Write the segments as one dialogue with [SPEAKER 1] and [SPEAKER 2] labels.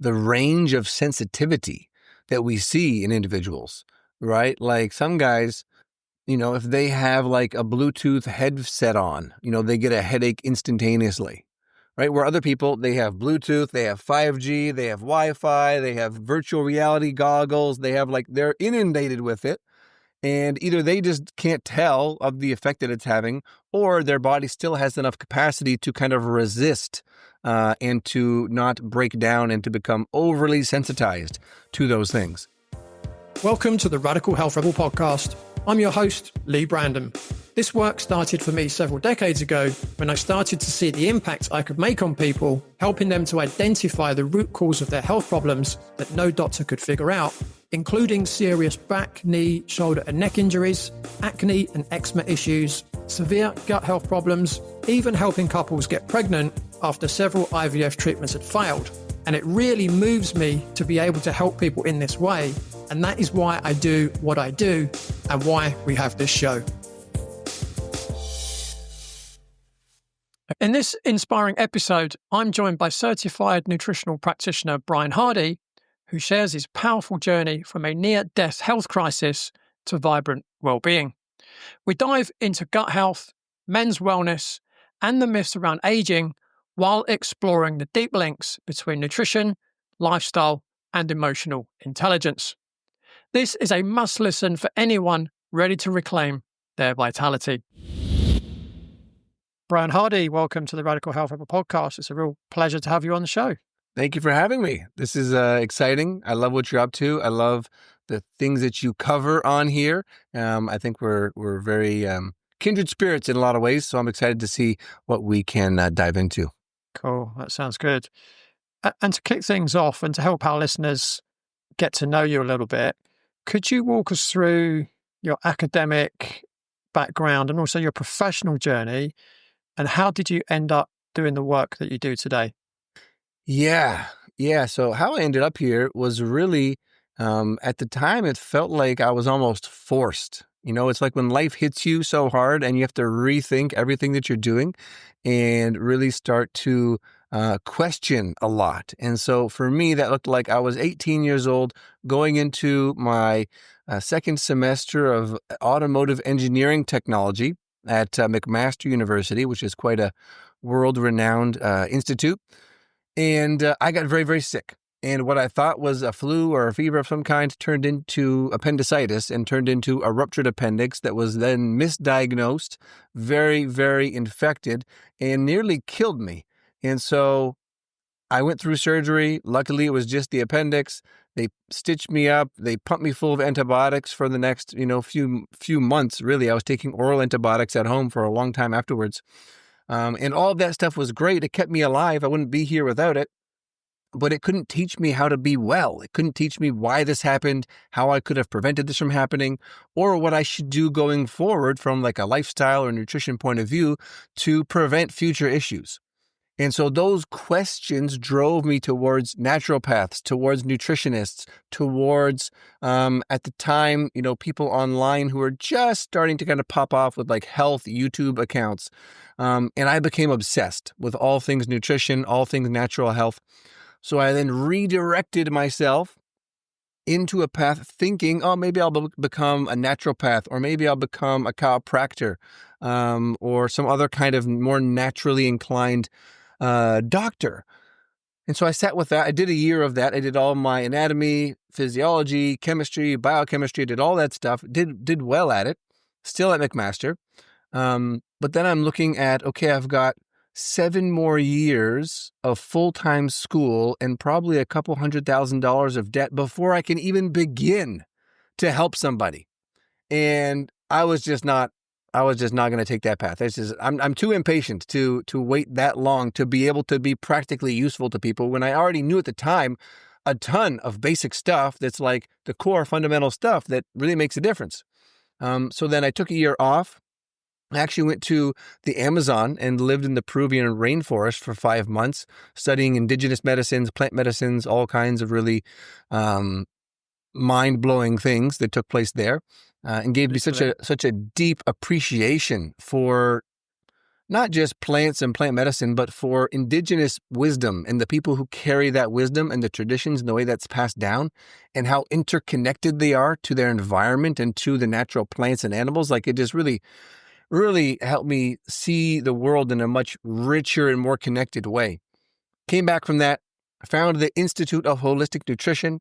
[SPEAKER 1] the range of sensitivity that we see in individuals, right? Like some guys, if they have like a Bluetooth headset on, they get a headache instantaneously, right? Where other people, they have Bluetooth, they have 5G, they have Wi-Fi, they have virtual reality goggles, they're inundated with it. And either they just can't tell of the effect that it's having, or their body still has enough capacity to kind of resist and to not break down and to become overly sensitized to those things.
[SPEAKER 2] Welcome to the Radical Health Rebel podcast. I'm your host, Lee Brandon. This work started for me several decades ago when I started to see the impact I could make on people, helping them to identify the root cause of their health problems that no doctor could figure out, including serious back, knee, shoulder and neck injuries, acne and eczema issues, severe gut health problems, even helping couples get pregnant after several IVF treatments had failed. And it really moves me to be able to help people in this way. And that is why I do what I do and why we have this show. In this inspiring episode, I'm joined by certified nutritional practitioner Bryan Hardy, who shares his powerful journey from a near-death health crisis to vibrant well-being. We dive into gut health, men's wellness, and the myths around aging while exploring the deep links between nutrition, lifestyle, and emotional intelligence. This is a must-listen for anyone ready to reclaim their vitality. Bryan Hardy, welcome to the Radical Health Rebel podcast. It's a real pleasure to have you on the show.
[SPEAKER 1] Thank you for having me. This is exciting. I love what you're up to. I love the things that you cover on here. I think we're very kindred spirits in a lot of ways, so I'm excited to see what we can dive into.
[SPEAKER 2] Cool. That sounds good. And to kick things off and to help our listeners get to know you a little bit, could you walk us through your academic background and also your professional journey, and how did you end up doing the work that you do today?
[SPEAKER 1] Yeah. So how I ended up here was really, at the time, it felt like I was almost forced. It's like when life hits you so hard and you have to rethink everything that you're doing and really start to question a lot. And so for me, that looked like I was 18 years old going into my second semester of automotive engineering technology at McMaster University, which is quite a world-renowned institute. And I got very, very sick. And what I thought was a flu or a fever of some kind turned into appendicitis and turned into a ruptured appendix that was then misdiagnosed, very, very infected, and nearly killed me. And so I went through surgery. Luckily, it was just the appendix. They stitched me up. They pumped me full of antibiotics for the next, few months. Really, I was taking oral antibiotics at home for a long time afterwards. And all of that stuff was great. It kept me alive. I wouldn't be here without it. But it couldn't teach me how to be well. It couldn't teach me why this happened, how I could have prevented this from happening, or what I should do going forward from like a lifestyle or nutrition point of view to prevent future issues. And so those questions drove me towards naturopaths, towards nutritionists, towards, at the time, people online who were just starting to kind of pop off with like health YouTube accounts. And I became obsessed with all things nutrition, all things natural health. So I then redirected myself into a path thinking, maybe I'll become a naturopath, or maybe I'll become a chiropractor, or some other kind of more naturally inclined doctor. And so I sat with that. I did a year of that. I did all my anatomy, physiology, chemistry, biochemistry, did all that stuff, did well at it, still at McMaster. But then I'm looking at, okay, I've got 7 more years of full-time school and probably a couple $100,000 of debt before I can even begin to help somebody. And I was just not going to take that path. I'm too impatient to wait that long to be able to be practically useful to people when I already knew at the time a ton of basic stuff that's like the core fundamental stuff that really makes a difference. So then I took a year off. I actually went to the Amazon and lived in the Peruvian rainforest for 5 months, studying indigenous medicines, plant medicines, all kinds of really mind-blowing things that took place there, and gave me such a deep appreciation for not just plants and plant medicine, but for indigenous wisdom and the people who carry that wisdom and the traditions and the way that's passed down and how interconnected they are to their environment and to the natural plants and animals. Like, it just really, really helped me see the world in a much richer and more connected way. Came back from that, founded the Institute of Holistic Nutrition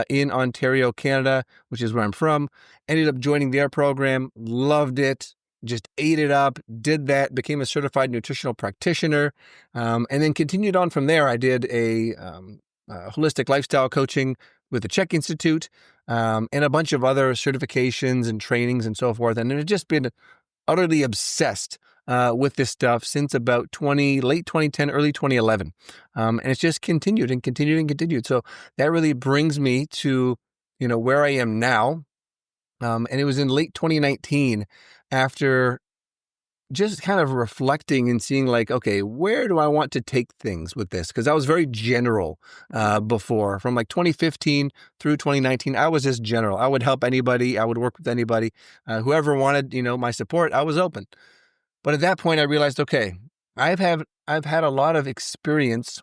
[SPEAKER 1] in Ontario, Canada, which is where I'm from. Ended up joining their program, loved it, just ate it up, did that, became a certified nutritional practitioner, and then continued on from there. I did a holistic lifestyle coaching with the Czech Institute and a bunch of other certifications and trainings and so forth. And I've just been utterly obsessed with this stuff since about late 2010, early 2011. And it's just continued and continued and continued. So that really brings me to, where I am now. And it was in late 2019 after just kind of reflecting and seeing like, okay, where do I want to take things with this? Because I was very general before. From like 2015 through 2019, I was just general. I would help anybody. I would work with anybody. Whoever wanted, my support, I was open. But at that point, I realized, okay, I've had a lot of experience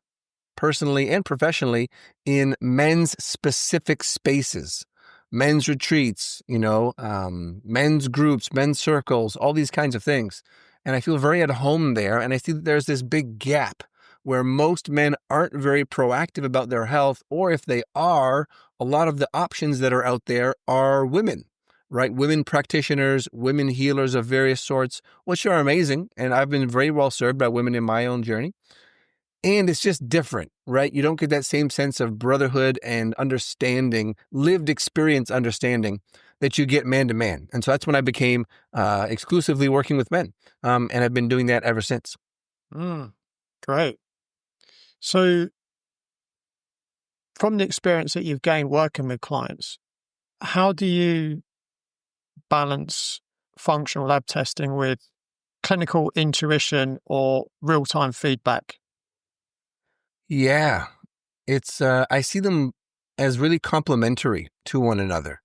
[SPEAKER 1] personally and professionally in men's specific spaces, men's retreats, men's groups, men's circles, all these kinds of things. And I feel very at home there. And I see that there's this big gap where most men aren't very proactive about their health, or if they are, a lot of the options that are out there are women, right? Women practitioners, women healers of various sorts, which are amazing. And I've been very well served by women in my own journey. And it's just different, right? You don't get that same sense of brotherhood and understanding, lived experience understanding that you get man to man. And so that's when I became exclusively working with men. And I've been doing that ever since.
[SPEAKER 2] Great. So from the experience that you've gained working with clients, how do you balance functional lab testing with clinical intuition or real-time feedback?
[SPEAKER 1] Yeah, it's I see them as really complementary to one another.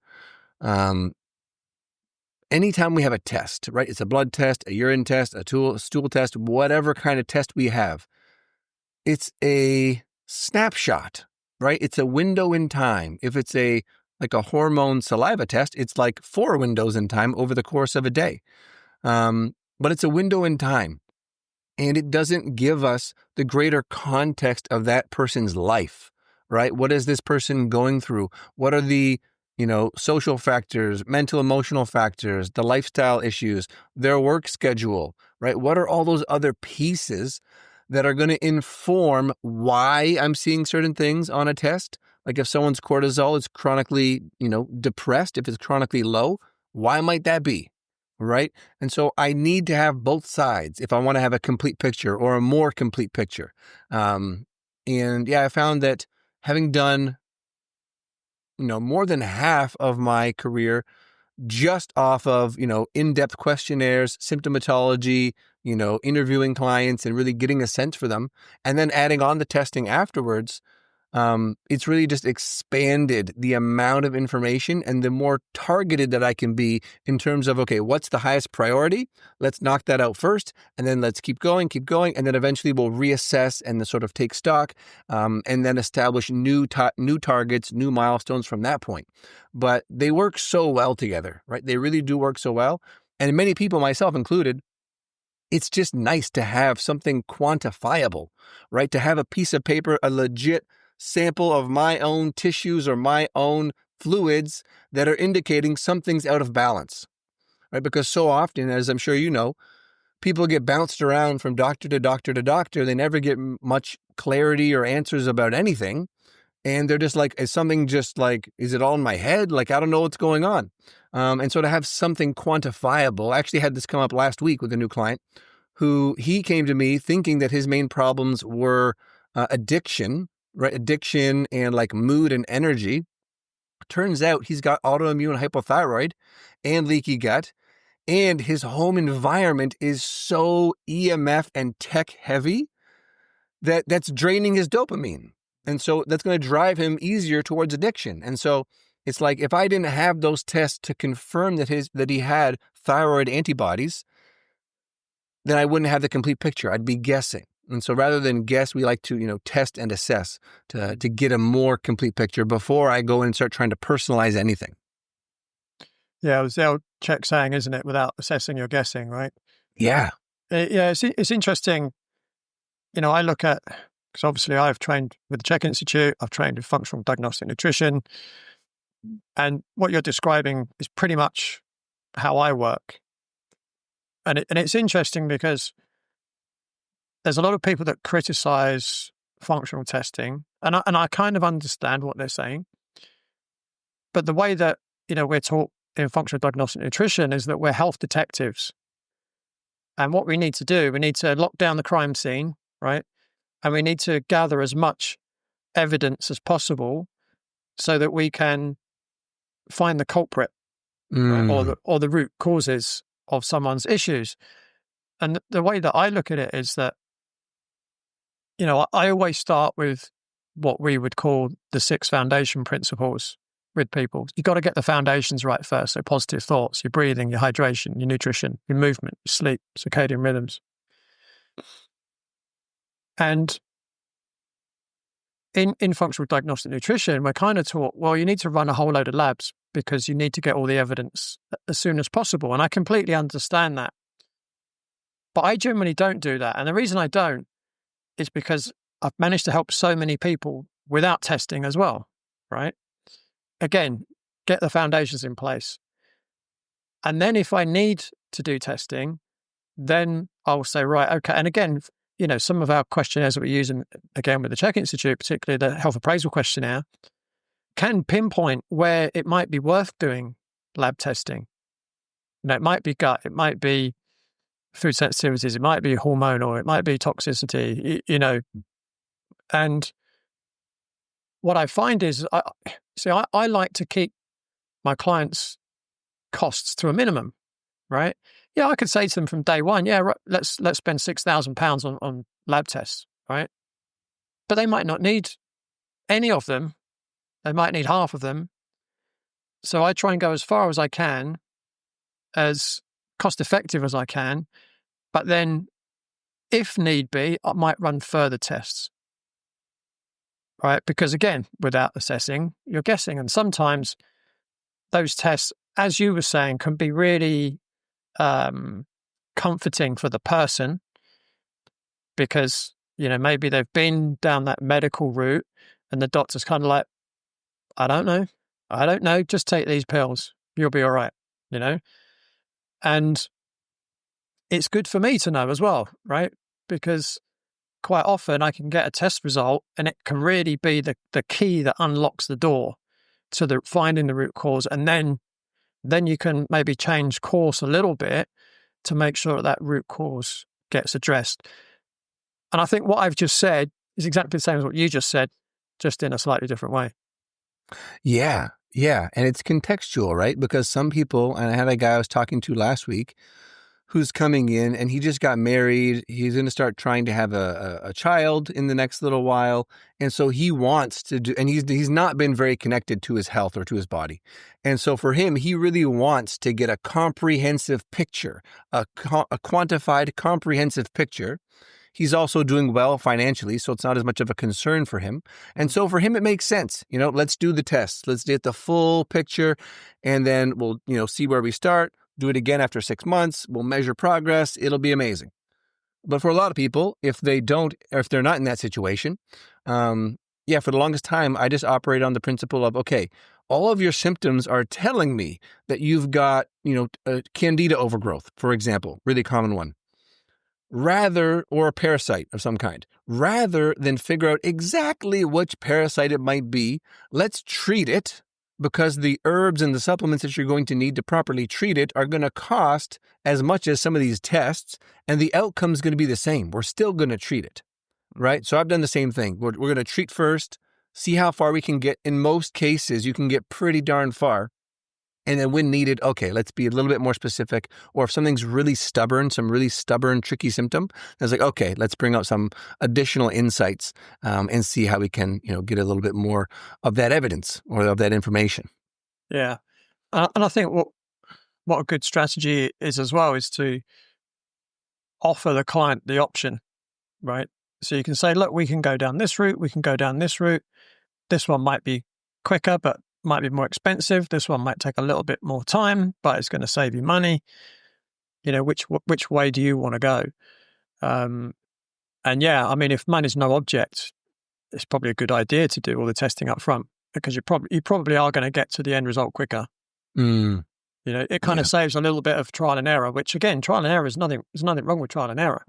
[SPEAKER 1] Anytime we have a test, right? It's a blood test, a urine test, a stool test, whatever kind of test we have. It's a snapshot, right? It's a window in time. If it's like a hormone saliva test, it's like 4 windows in time over the course of a day. But it's a window in time. And it doesn't give us the greater context of that person's life, right? What is this person going through? What are the, social factors, mental, emotional factors, the lifestyle issues, their work schedule, right? What are all those other pieces that are going to inform why I'm seeing certain things on a test? Like if someone's cortisol is chronically, depressed, if it's chronically low, why might that be? Right? And so I need to have both sides if I want to have a complete picture or a more complete picture. And I found that having done, more than half of my career just off of, in-depth questionnaires, symptomatology, interviewing clients and really getting a sense for them, and then adding on the testing afterwards, it's really just expanded the amount of information and the more targeted that I can be in terms of, okay, what's the highest priority? Let's knock that out first. And then let's keep going. And then eventually we'll reassess and sort of take stock and then establish new targets, new milestones from that point. But they work so well together, right? They really do work so well. And many people, myself included, it's just nice to have something quantifiable, right? To have a piece of paper, a legit sample of my own tissues or my own fluids that are indicating something's out of balance, right? Because so often, as I'm sure you know, people get bounced around from doctor to doctor to doctor. They never get much clarity or answers about anything. And they're just like, is it all in my head? Like, I don't know what's going on. And so to have something quantifiable, I actually had this come up last week with a new client who he came to me thinking that his main problems were addiction, right? Addiction and like mood and energy. Turns out he's got autoimmune hypothyroid and leaky gut. And his home environment is so EMF and tech heavy that's draining his dopamine. And so that's going to drive him easier towards addiction. And so it's like, if I didn't have those tests to confirm that he had thyroid antibodies, then I wouldn't have the complete picture. I'd be guessing. And so rather than guess, we like to, test and assess to get a more complete picture before I go and start trying to personalize anything.
[SPEAKER 2] Yeah, it was the old Czech saying, isn't it? Without assessing, you're guessing, right?
[SPEAKER 1] Yeah.
[SPEAKER 2] Yeah, it's interesting. I look at, because obviously I've trained with the Czech Institute, I've trained with functional diagnostic nutrition, and what you're describing is pretty much how I work. And it's interesting because there's a lot of people that criticize functional testing, and I kind of understand what they're saying. But the way that, we're taught in functional diagnostic nutrition is that we're health detectives. And what we need to do, we need to lock down the crime scene, right? And we need to gather as much evidence as possible so that we can find the culprit, right? Or the root causes of someone's issues. And the way that I look at it is that, I always start with what we would call the 6 foundation principles with people. You've got to get the foundations right first. So positive thoughts, your breathing, your hydration, your nutrition, your movement, your sleep, circadian rhythms. And in functional diagnostic nutrition, we're kind of taught, well, you need to run a whole load of labs because you need to get all the evidence as soon as possible. And I completely understand that. But I generally don't do that. And the reason I don't is because I've managed to help so many people without testing as well, right? Again, get the foundations in place. And then if I need to do testing, then I'll say, right, okay. And again, some of our questionnaires that we're using, again, with the Czech Institute, particularly the health appraisal questionnaire, can pinpoint where it might be worth doing lab testing. It might be gut, it might be food sensitivities, it might be hormonal, it might be toxicity, And what I find is, I like to keep my clients' costs to a minimum, right? Yeah, I could say to them from day one, yeah, right, let's spend £6,000 on lab tests, right? But they might not need any of them. They might need half of them. So I try and go as far as I can, as cost effective as I can. But then, if need be, I might run further tests, right? Because again, without assessing, you're guessing. And sometimes those tests, as you were saying, can be really comforting for the person because, maybe they've been down that medical route and the doctor's kind of like, I don't know, just take these pills. You'll be all right, And it's good for me to know as well, right? Because quite often I can get a test result and it can really be the key that unlocks the door to finding the root cause. And then you can maybe change course a little bit to make sure that root cause gets addressed. And I think what I've just said is exactly the same as what you just said, just in a slightly different way.
[SPEAKER 1] Yeah. And it's contextual, right? Because some people, and I had a guy I was talking to last week who's coming in and he just got married. He's going to start trying to have a child in the next little while. And so he wants to do, and he's not been very connected to his health or to his body. And so for him, he really wants to get a comprehensive picture, a quantified, comprehensive picture. He's also doing well financially, so it's not as much of a concern for him. And so for him, it makes sense. Let's do the tests. Let's get the full picture, and then we'll, see where we start. Do it again after 6 months. We'll measure progress. It'll be amazing. But for a lot of people, if they're not in that situation, for the longest time, I just operate on the principle of, okay, all of your symptoms are telling me that you've got, a candida overgrowth, for example, really common one. Or a parasite of some kind. Rather than figure out exactly which parasite it might be, let's treat it, because the herbs and the supplements that you're going to need to properly treat it are going to cost as much as some of these tests, and the outcome's going to be the same. We're still going to treat it, right? So I've done the same thing. We're going to treat first, see how far we can get. In most cases, you can get pretty darn far. And then when needed, okay, let's be a little bit more specific. Or if something's really stubborn, some really stubborn, tricky symptom, it's like, okay, let's bring out some additional insights and see how we can, get a little bit more of that evidence or of that information.
[SPEAKER 2] Yeah. And I think what a good strategy is as well is to offer the client the option, right? So you can say, look, we can go down this route, we can go down this route. This one might be quicker, but might be more expensive. This one might take a little bit more time, but it's going to save you money. Which way do you want to go? And yeah, I mean, if money's no object, it's probably a good idea to do all the testing up front, because you probably are going to get to the end result quicker.
[SPEAKER 1] Mm.
[SPEAKER 2] It kind of saves a little bit of trial and error, which again, trial and error is nothing. There's nothing wrong with trial and error.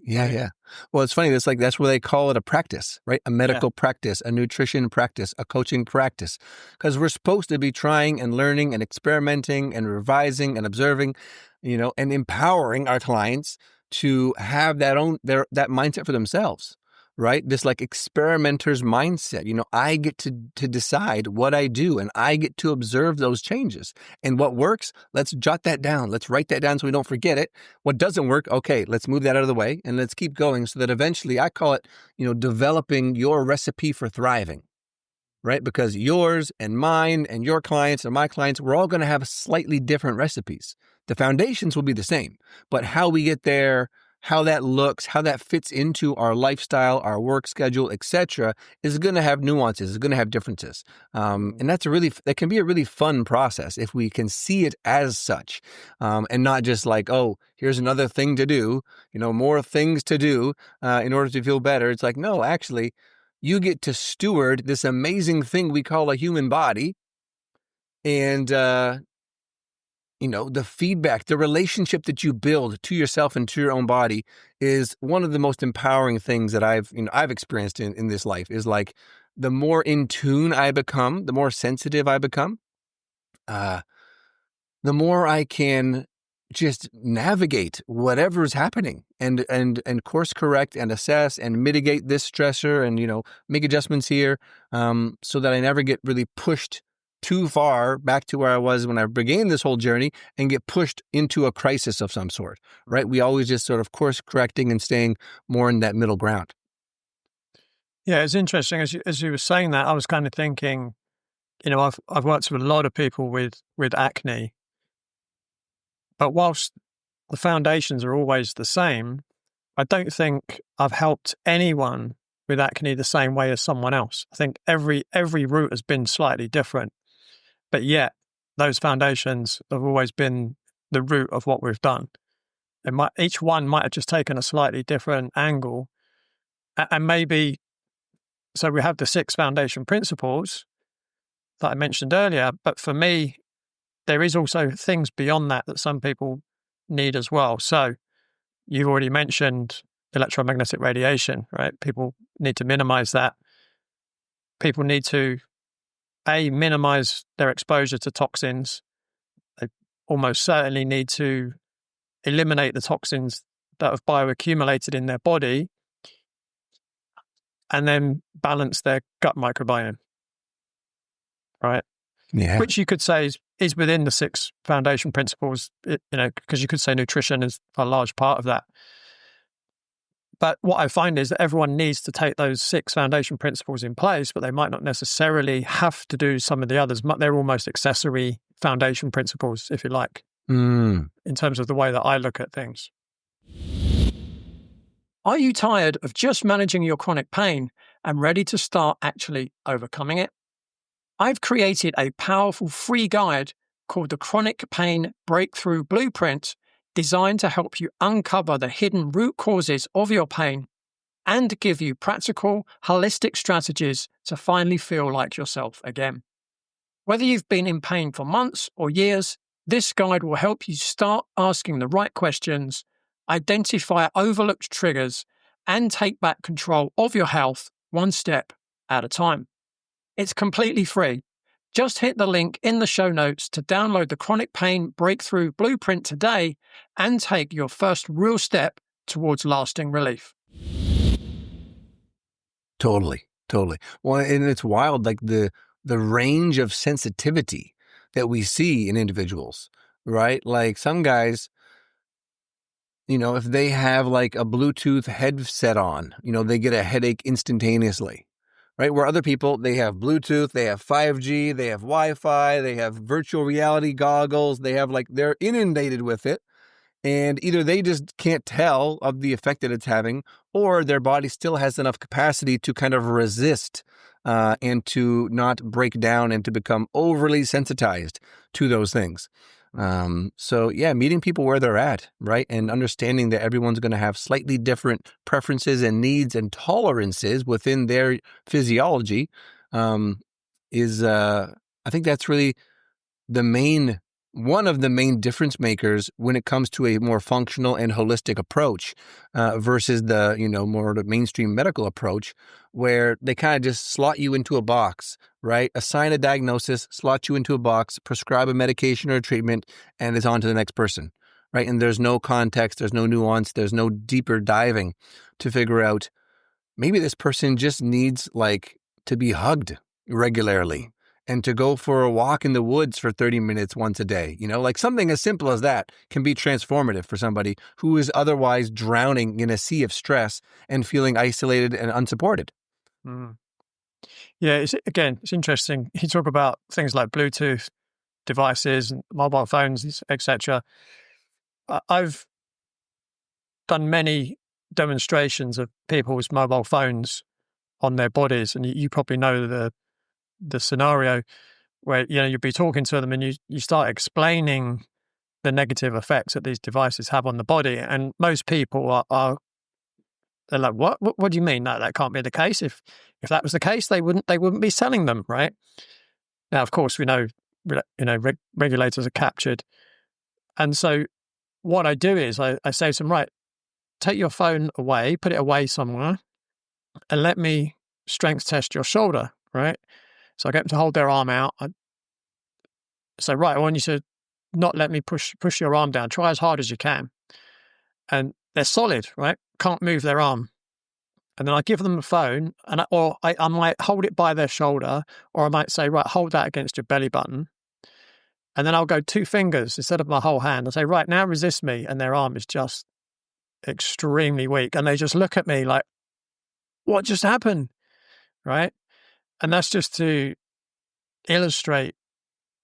[SPEAKER 1] Yeah,
[SPEAKER 2] Right?
[SPEAKER 1] yeah. Well, it's funny. That's where they call it a practice, right? A medical practice, a nutrition practice, a coaching practice, because we're supposed to be trying and learning and experimenting and revising and observing, and empowering our clients to have that mindset for themselves, right? This like experimenter's mindset. I get to decide what I do, and I get to observe those changes. And what works, let's jot that down. Let's write that down so we don't forget it. What doesn't work, okay, let's move that out of the way and let's keep going, so that eventually, I call it, developing your recipe for thriving, right? Because yours and mine and your clients and my clients, we're all going to have slightly different recipes. The foundations will be the same, but how we get there, how that looks, how that fits into our lifestyle, our work schedule, etc., is going to have nuances. It's going to have differences, and that can be a really fun process if we can see it as such, and not just like, oh, here's another thing to do, more things to do in order to feel better. It's like, no, actually, you get to steward this amazing thing we call a human body, and the feedback, the relationship that you build to yourself and to your own body is one of the most empowering things that I've experienced in this life. Is like, the more in tune I become, the more sensitive I become, the more I can just navigate whatever is happening and course correct and assess and mitigate this stressor and, make adjustments here, so that I never get really pushed too far back to where I was when I began this whole journey and get pushed into a crisis of some sort, right? We always just sort of course correcting and staying more in that middle ground.
[SPEAKER 2] Yeah, it's interesting. As you were saying that, I was kind of thinking, I've worked with a lot of people with acne, but whilst the foundations are always the same, I don't think I've helped anyone with acne the same way as someone else. I think every route has been slightly different, but yet those foundations have always been the root of what we've done. And each one might have just taken a slightly different angle, and maybe. So we have the 6 foundation principles that I mentioned earlier, but for me, there is also things beyond that some people need as well. So you've already mentioned electromagnetic radiation, right? People need to minimize that. People need to, minimize their exposure to toxins. They almost certainly need to eliminate the toxins that have bioaccumulated in their body, and then balance their gut microbiome, right?
[SPEAKER 1] Yeah.
[SPEAKER 2] Which you could say is within the 6 foundation principles, because you could say nutrition is a large part of that. But what I find is that everyone needs to take those 6 foundation principles in place, but they might not necessarily have to do some of the others. They're almost accessory foundation principles, if you like, in terms of the way that I look at things. Are you tired of just managing your chronic pain and ready to start actually overcoming it? I've created a powerful free guide called the Chronic Pain Breakthrough Blueprint, designed to help you uncover the hidden root causes of your pain and give you practical, holistic strategies to finally feel like yourself again. Whether you've been in pain for months or years, this guide will help you start asking the right questions, identify overlooked triggers, and take back control of your health one step at a time. It's completely free. Just hit the link in the show notes to download the Chronic Pain Breakthrough Blueprint today and take your first real step towards lasting relief.
[SPEAKER 1] Totally. Well, and it's wild, like the range of sensitivity that we see in individuals, right? Like some guys, if they have like a Bluetooth headset on, they get a headache instantaneously, right? Where other people, they have Bluetooth, they have 5G, they have Wi-Fi, they have virtual reality goggles, they're inundated with it. And either they just can't tell of the effect that it's having, or their body still has enough capacity to kind of resist and to not break down and to become overly sensitized to those things. So yeah, meeting people where they're at, right? And understanding that everyone's going to have slightly different preferences and needs and tolerances within their physiology is, I think that's really one of the main difference makers when it comes to a more functional and holistic approach versus the, more the mainstream medical approach, where they kind of just slot you into a box, right? Assign a diagnosis, slot you into a box, prescribe a medication or a treatment, and it's on to the next person, right? And there's no context, there's no nuance, there's no deeper diving to figure out maybe this person just needs to be hugged regularly and to go for a walk in the woods for 30 minutes once a day. Something as simple as that can be transformative for somebody who is otherwise drowning in a sea of stress and feeling isolated and unsupported.
[SPEAKER 2] Mm. Yeah, it's interesting. You talk about things like Bluetooth devices and mobile phones, etc. I've done many demonstrations of people's mobile phones on their bodies, and you probably know the scenario where you'd be talking to them and you start explaining the negative effects that these devices have on the body, and most people are they're like, what do you mean? That can't be the case. If that was the case, they wouldn't be selling them, right? Now, of course, we know regulators are captured, and so what I do is I say to them, right, take your phone away, put it away somewhere, and let me strength test your shoulder, right? So I get them to hold their arm out. I say, right, I want you to not let me push your arm down. Try as hard as you can. And they're solid, right? Can't move their arm. And then I give them the phone, and I might hold it by their shoulder, or I might say, right, hold that against your belly button. And then I'll go 2 fingers instead of my whole hand. I'll say, right, now resist me. And their arm is just extremely weak. And they just look at me like, what just happened? Right? And that's just to illustrate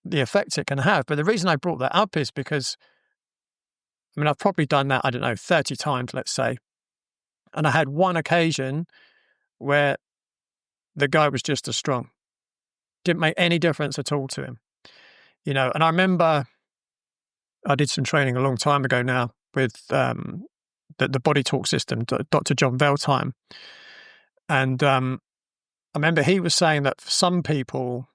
[SPEAKER 2] the effects it can have. But the reason I brought that up is because, I've probably done that, 30 times, let's say. And I had one occasion where the guy was just as strong. Didn't make any difference at all to him. And I remember I did some training a long time ago now with the body talk system, Dr. John Veltheim. And I remember he was saying that for some people,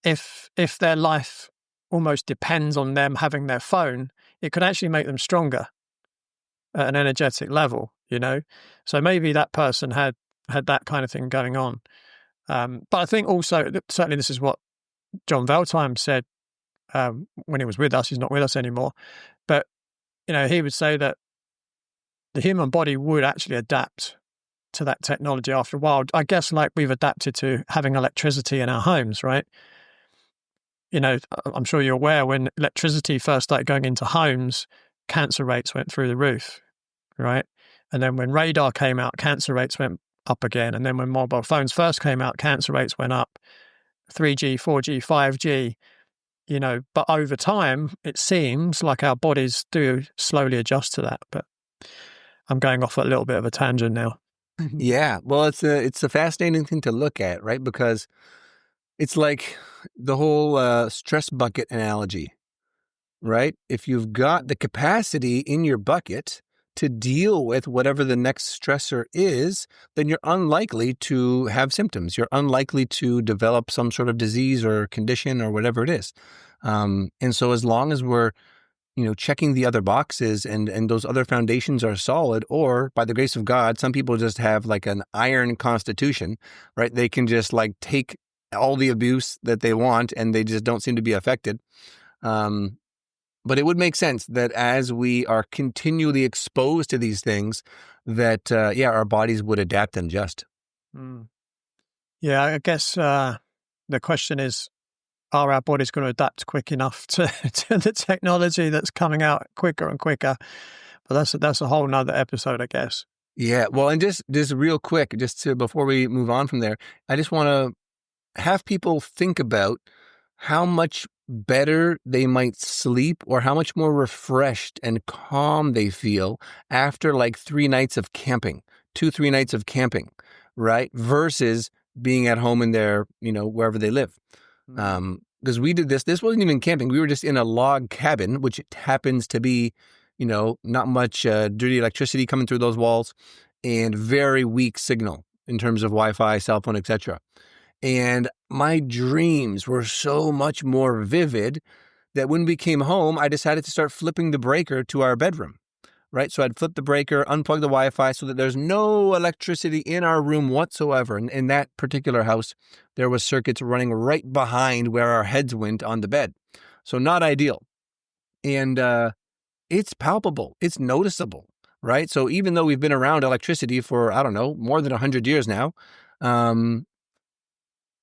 [SPEAKER 2] if their life almost depends on them having their phone, it could actually make them stronger at an energetic level, So maybe that person had that kind of thing going on. But I think also, certainly this is what John Veltheim said when he was with us. He's not with us anymore. But, he would say that the human body would actually adapt to that technology after a while. I guess like we've adapted to having electricity in our homes, right? I'm sure you're aware when electricity first started going into homes, cancer rates went through the roof, right? And then when radar came out, cancer rates went up again. And then when mobile phones first came out, cancer rates went up, 3G, 4G, 5G, but over time, it seems like our bodies do slowly adjust to that. But I'm going off a little bit of a tangent now.
[SPEAKER 1] Yeah, well, it's a fascinating thing to look at, right? Because it's like the whole stress bucket analogy, right? If you've got the capacity in your bucket to deal with whatever the next stressor is, then you're unlikely to have symptoms. You're unlikely to develop some sort of disease or condition or whatever it is. And so as long as we're checking the other boxes and those other foundations are solid, or by the grace of God, some people just have like an iron constitution, right? They can just take all the abuse that they want and they just don't seem to be affected. But it would make sense that as we are continually exposed to these things, that, our bodies would adapt and adjust.
[SPEAKER 2] Mm. Yeah, I guess the question is, are our bodies going to adapt quick enough to the technology that's coming out quicker and quicker? But that's a whole nother episode, I guess.
[SPEAKER 1] Yeah, well, and just real quick, before we move on from there, I just want to have people think about how much better they might sleep or how much more refreshed and calm they feel after like 3 nights of camping, 3 nights of camping, right? Versus being at home in their, wherever they live. Because we did this wasn't even camping. We were just in a log cabin, which happens to be, not much dirty electricity coming through those walls and very weak signal in terms of Wi-Fi, cell phone, etc. And my dreams were so much more vivid that when we came home, I decided to start flipping the breaker to our bedroom, right? So I'd flip the breaker, unplug the Wi-Fi so that there's no electricity in our room whatsoever. And in that particular house, there was circuits running right behind where our heads went on the bed. So not ideal. And it's palpable. It's noticeable, right? So even though we've been around electricity for, I don't know, more than 100 years now,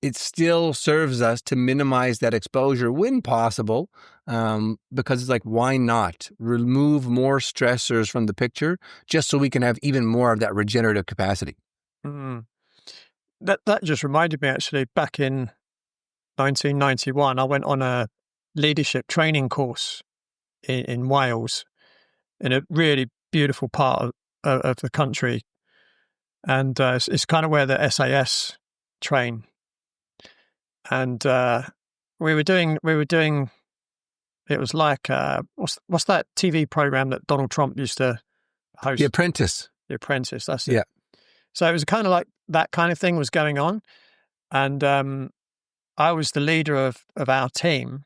[SPEAKER 1] it still serves us to minimize that exposure when possible, because it's like, why not remove more stressors from the picture just so we can have even more of that regenerative capacity?
[SPEAKER 2] Mm. That just reminded me, actually, back in 1991, I went on a leadership training course in Wales, in a really beautiful part of the country. And it's kind of where the SAS train. And we were doing. It was like what's that TV program that Donald Trump used to host?
[SPEAKER 1] The Apprentice.
[SPEAKER 2] The Apprentice. That's it.
[SPEAKER 1] Yeah.
[SPEAKER 2] So it was kind of like that kind of thing was going on, and I was the leader of our team,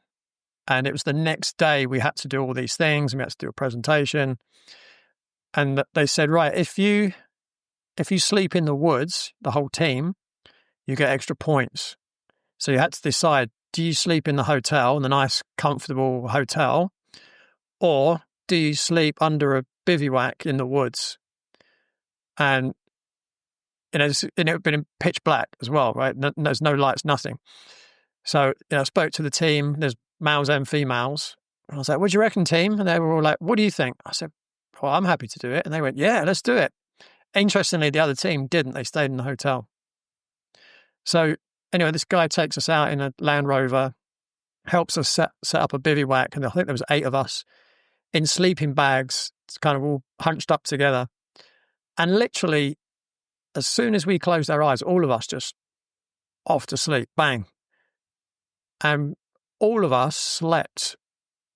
[SPEAKER 2] and it was the next day we had to do all these things, and we had to do a presentation, and they said, right, if you sleep in the woods, the whole team, you get extra points. So you had to decide, do you sleep in the hotel, in the nice, comfortable hotel, or do you sleep under a bivouac in the woods? And it had been in pitch black as well, right? There's no lights, nothing. So I spoke to the team. There's males and females. And I was like, what do you reckon, team? And they were all like, what do you think? I said, well, I'm happy to do it. And they went, yeah, let's do it. Interestingly, the other team didn't. They stayed in the hotel. So anyway, this guy takes us out in a Land Rover, helps us set up a bivouac, and I think there was 8 of us in sleeping bags, kind of all hunched up together. And literally, as soon as we closed our eyes, all of us just off to sleep, bang. And all of us slept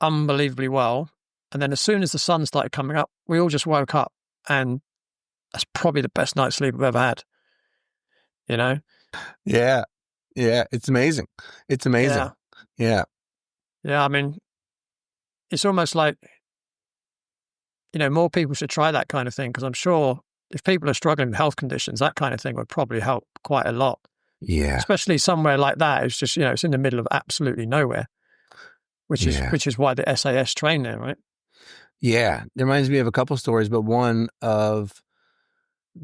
[SPEAKER 2] unbelievably well. And then as soon as the sun started coming up, we all just woke up, and that's probably the best night's sleep I've ever had.
[SPEAKER 1] Yeah. Yeah. It's amazing. It's amazing. Yeah.
[SPEAKER 2] Yeah. I mean, it's almost like, more people should try that kind of thing, because I'm sure if people are struggling with health conditions, that kind of thing would probably help quite a lot.
[SPEAKER 1] Yeah.
[SPEAKER 2] Especially somewhere like that. It's just, it's in the middle of absolutely nowhere, which is why the SAS train there, right?
[SPEAKER 1] Yeah. It reminds me of a couple stories, but one of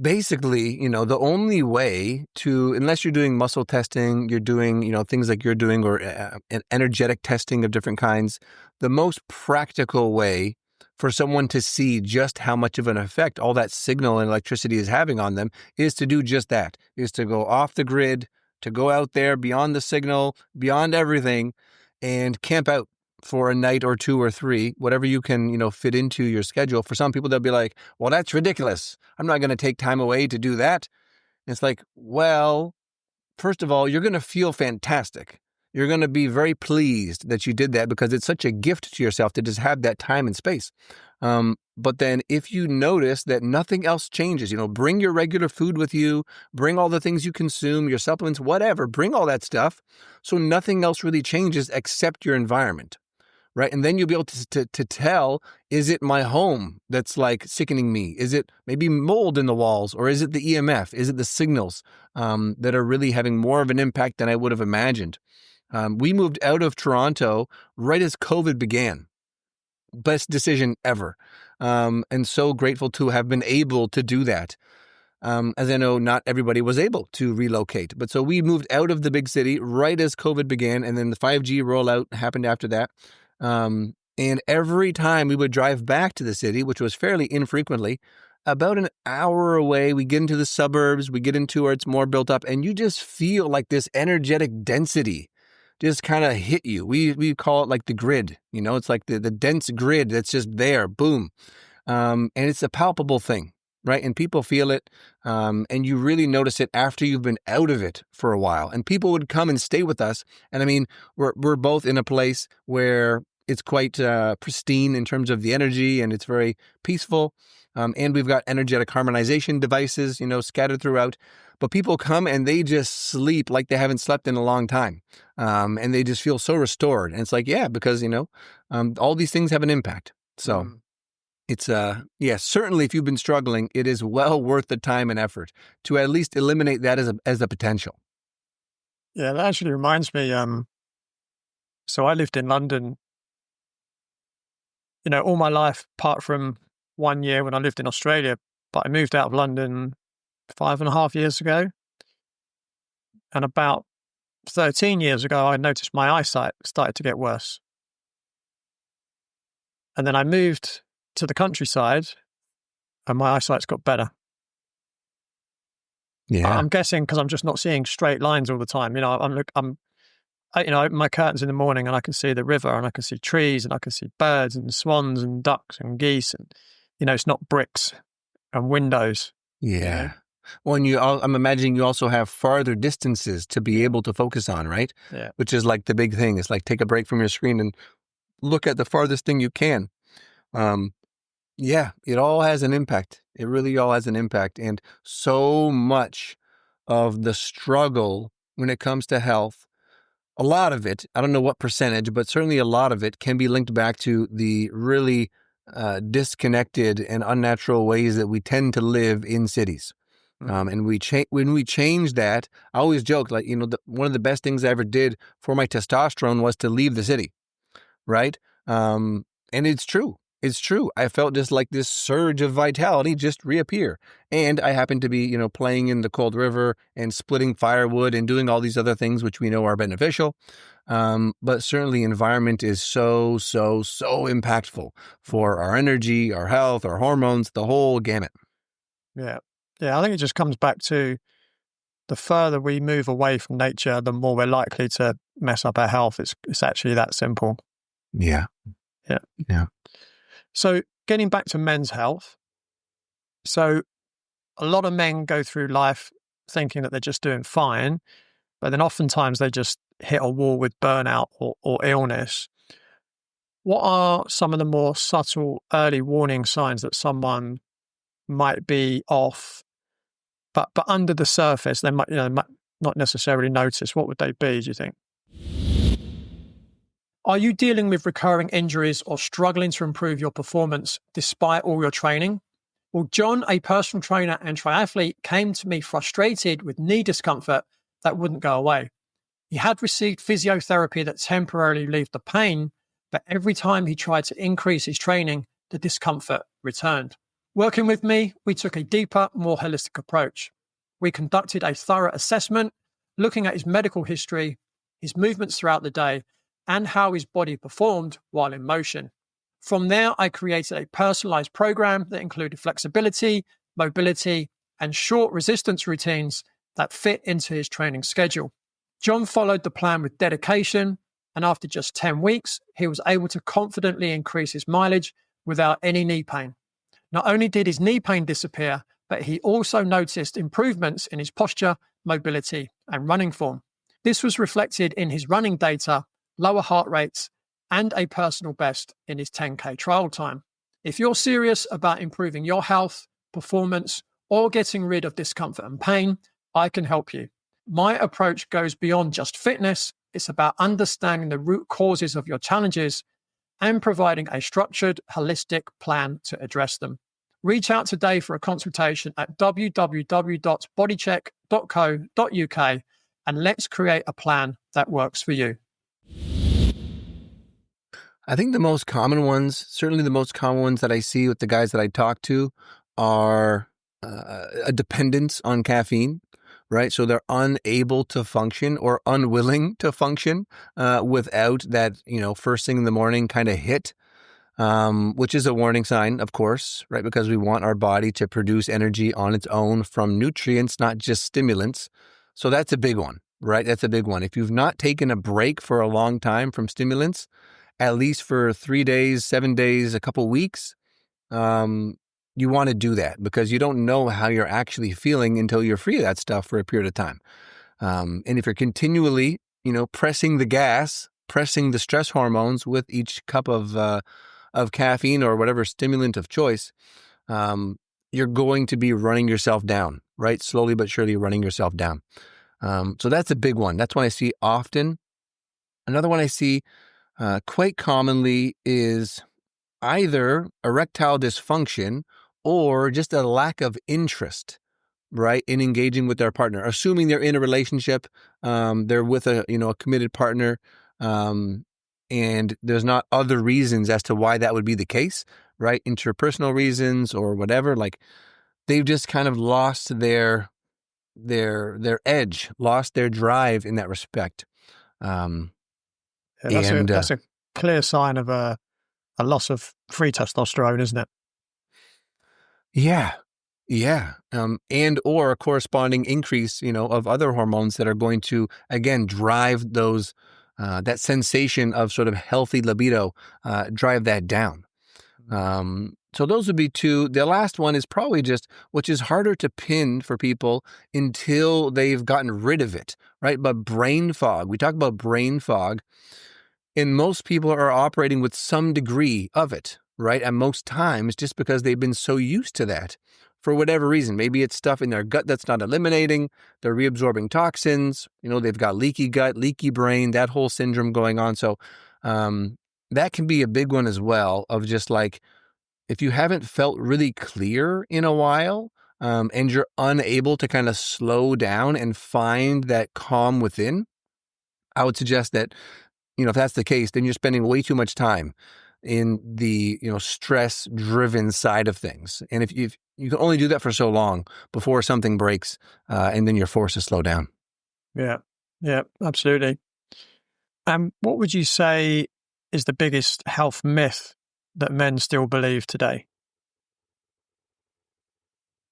[SPEAKER 1] basically, the only way to, unless you're doing muscle testing, you're doing, things like you're doing, or an energetic testing of different kinds, the most practical way for someone to see just how much of an effect all that signal and electricity is having on them is to do just that, is to go off the grid, to go out there beyond the signal, beyond everything, and camp out for a night or 2 or 3, whatever you can, fit into your schedule. For some people, they'll be like, well, that's ridiculous. I'm not going to take time away to do that. And it's like, well, first of all, you're going to feel fantastic. You're going to be very pleased that you did that, because it's such a gift to yourself to just have that time and space. But then if you notice that nothing else changes, bring your regular food with you, bring all the things you consume, your supplements, whatever, bring all that stuff. So nothing else really changes except your environment, right? And then you'll be able to tell, is it my home that's like sickening me? Is it maybe mold in the walls, or is it the EMF? Is it the signals that are really having more of an impact than I would have imagined? We moved out of Toronto right as COVID began. Best decision ever. And so grateful to have been able to do that. As I know, not everybody was able to relocate. But so we moved out of the big city right as COVID began, and then the 5G rollout happened after that. And every time we would drive back to the city, which was fairly infrequently, about an hour away, we get into the suburbs, we get into where it's more built up, and you just feel like this energetic density just kind of hit you. We call it like the grid, it's like the dense grid that's just there, boom. And it's a palpable thing, right? And people feel it, and you really notice it after you've been out of it for a while. And people would come and stay with us. And I mean, we're both in a place where it's quite pristine in terms of the energy, and it's very peaceful. And we've got energetic harmonization devices, scattered throughout. But people come and they just sleep like they haven't slept in a long time. And they just feel so restored. And it's like, yeah, because, all these things have an impact. So it's, certainly if you've been struggling, it is well worth the time and effort to at least eliminate that as a potential.
[SPEAKER 2] Yeah, that actually reminds me. So I lived in London, all my life, apart from 1 year when I lived in Australia, but I moved out of London 5.5 years ago. And about 13 years ago, I noticed my eyesight started to get worse. And then I moved to the countryside and my eyesight's got better.
[SPEAKER 1] Yeah.
[SPEAKER 2] I'm guessing because I'm just not seeing straight lines all the time. I open my curtains in the morning and I can see the river and I can see trees and I can see birds and swans and ducks and geese and, it's not bricks and windows.
[SPEAKER 1] Yeah. Well, and I'm imagining you also have farther distances to be able to focus on, right?
[SPEAKER 2] Yeah.
[SPEAKER 1] Which is like the big thing. It's like take a break from your screen and look at the farthest thing you can. Yeah, it all has an impact. It really all has an impact. And so much of the struggle when it comes to health, a lot of it, I don't know what percentage, but certainly a lot of it can be linked back to the really disconnected and unnatural ways that we tend to live in cities. And when we change that, I always joke, like, one of the best things I ever did for my testosterone was to leave the city, right? And it's true. It's true. I felt just like this surge of vitality just reappear. And I happened to be, playing in the cold river and splitting firewood and doing all these other things, which we know are beneficial. But certainly environment is so impactful for our energy, our health, our hormones, the whole gamut.
[SPEAKER 2] Yeah. Yeah. I think it just comes back to the further we move away from nature, the more we're likely to mess up our health. It's actually that simple.
[SPEAKER 1] Yeah.
[SPEAKER 2] Yeah.
[SPEAKER 1] Yeah.
[SPEAKER 2] So getting back to men's health. So a lot of men go through life thinking that they're just doing fine, but then oftentimes they just hit a wall with burnout or illness. What are some of the more subtle early warning signs that someone might be off, but under the surface they might not necessarily notice? What would they be, do you think? Are you dealing with recurring injuries or struggling to improve your performance despite all your training? Well, John, a personal trainer and triathlete, came to me frustrated with knee discomfort that wouldn't go away. He had received physiotherapy that temporarily relieved the pain, but every time he tried to increase his training, the discomfort returned. Working with me, we took a deeper, more holistic approach. We conducted a thorough assessment, looking at his medical history, his movements throughout the day, and how his body performed while in motion. From there, I created a personalized program that included flexibility, mobility, and short resistance routines that fit into his training schedule. John followed the plan with dedication, and after just 10 weeks, he was able to confidently increase his mileage without any knee pain. Not only did his knee pain disappear, but he also noticed improvements in his posture, mobility, and running form. This was reflected in his running data, lower heart rates, and a personal best in his 10K trial time. If you're serious about improving your health, performance, or getting rid of discomfort and pain, I can help you. My approach goes beyond just fitness. It's about understanding the root causes of your challenges and providing a structured, holistic plan to address them. Reach out today for a consultation at www.bodycheck.co.uk and let's create a plan that works for you.
[SPEAKER 1] I think the most common ones, certainly the most common ones that I see with the guys that I talk to are a dependence on caffeine, right? So they're unable to function or unwilling to function without that, first thing in the morning kind of hit, which is a warning sign, of course, right? Because we want our body to produce energy on its own from nutrients, not just stimulants. So that's a big one, right? That's a big one. If you've not taken a break for a long time from stimulants, at least for 3 days, 7 days, a couple weeks, you want to do that because you don't know how you're actually feeling until you're free of that stuff for a period of time. And if you're continually, pressing the gas, pressing the stress hormones with each cup of caffeine or whatever stimulant of choice, you're going to be running yourself down, right? Slowly but surely running yourself down. So that's a big one. That's one I see often. Another one I see quite commonly is either erectile dysfunction or just a lack of interest, right, in engaging with their partner. Assuming they're in a relationship, they're with a committed partner, and there's not other reasons as to why that would be the case, right? Interpersonal reasons or whatever. Like they've just kind of lost their edge, lost their drive in that respect.
[SPEAKER 2] Yeah,
[SPEAKER 1] And
[SPEAKER 2] that's a clear sign of a loss of free testosterone, isn't it?
[SPEAKER 1] yeah, yeah, and or a corresponding increase, of other hormones that are going to again drive those that sensation of sort of healthy libido, drive that down. So those would be two. The last one is probably just, which is harder to pin for people until they've gotten rid of it, right? But brain fog. We talk about brain fog, and most people are operating with some degree of it, right? And most times just because they've been so used to that for whatever reason. Maybe it's stuff in their gut that's not eliminating. They're reabsorbing toxins. They've got leaky gut, leaky brain, that whole syndrome going on. So that can be a big one as well, of just like, if you haven't felt really clear in a while, and you're unable to kind of slow down and find that calm within, I would suggest that, if that's the case, then you're spending way too much time in the, stress-driven side of things. And if you can only do that for so long before something breaks, and then you're forced to slow down.
[SPEAKER 2] Yeah, absolutely. What would you say is the biggest health myth that men still believe today?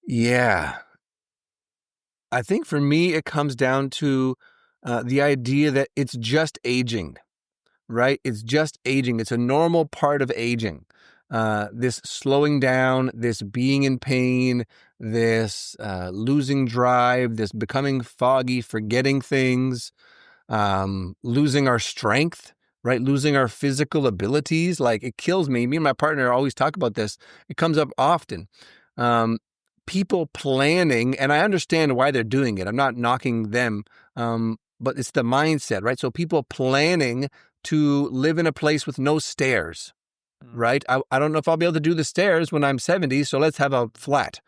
[SPEAKER 1] Yeah. I think for me, it comes down to the idea that it's just aging, right? It's just aging. It's a normal part of aging. This slowing down, this being in pain, this losing drive, this becoming foggy, forgetting things, losing our strength, right? Losing our physical abilities. Like, it kills me. Me and my partner always talk about this. It comes up often. People planning, and I understand why they're doing it. I'm not knocking them, but it's the mindset, right? So people planning to live in a place with no stairs, right? I don't know if I'll be able to do the stairs when I'm 70, so let's have a flat.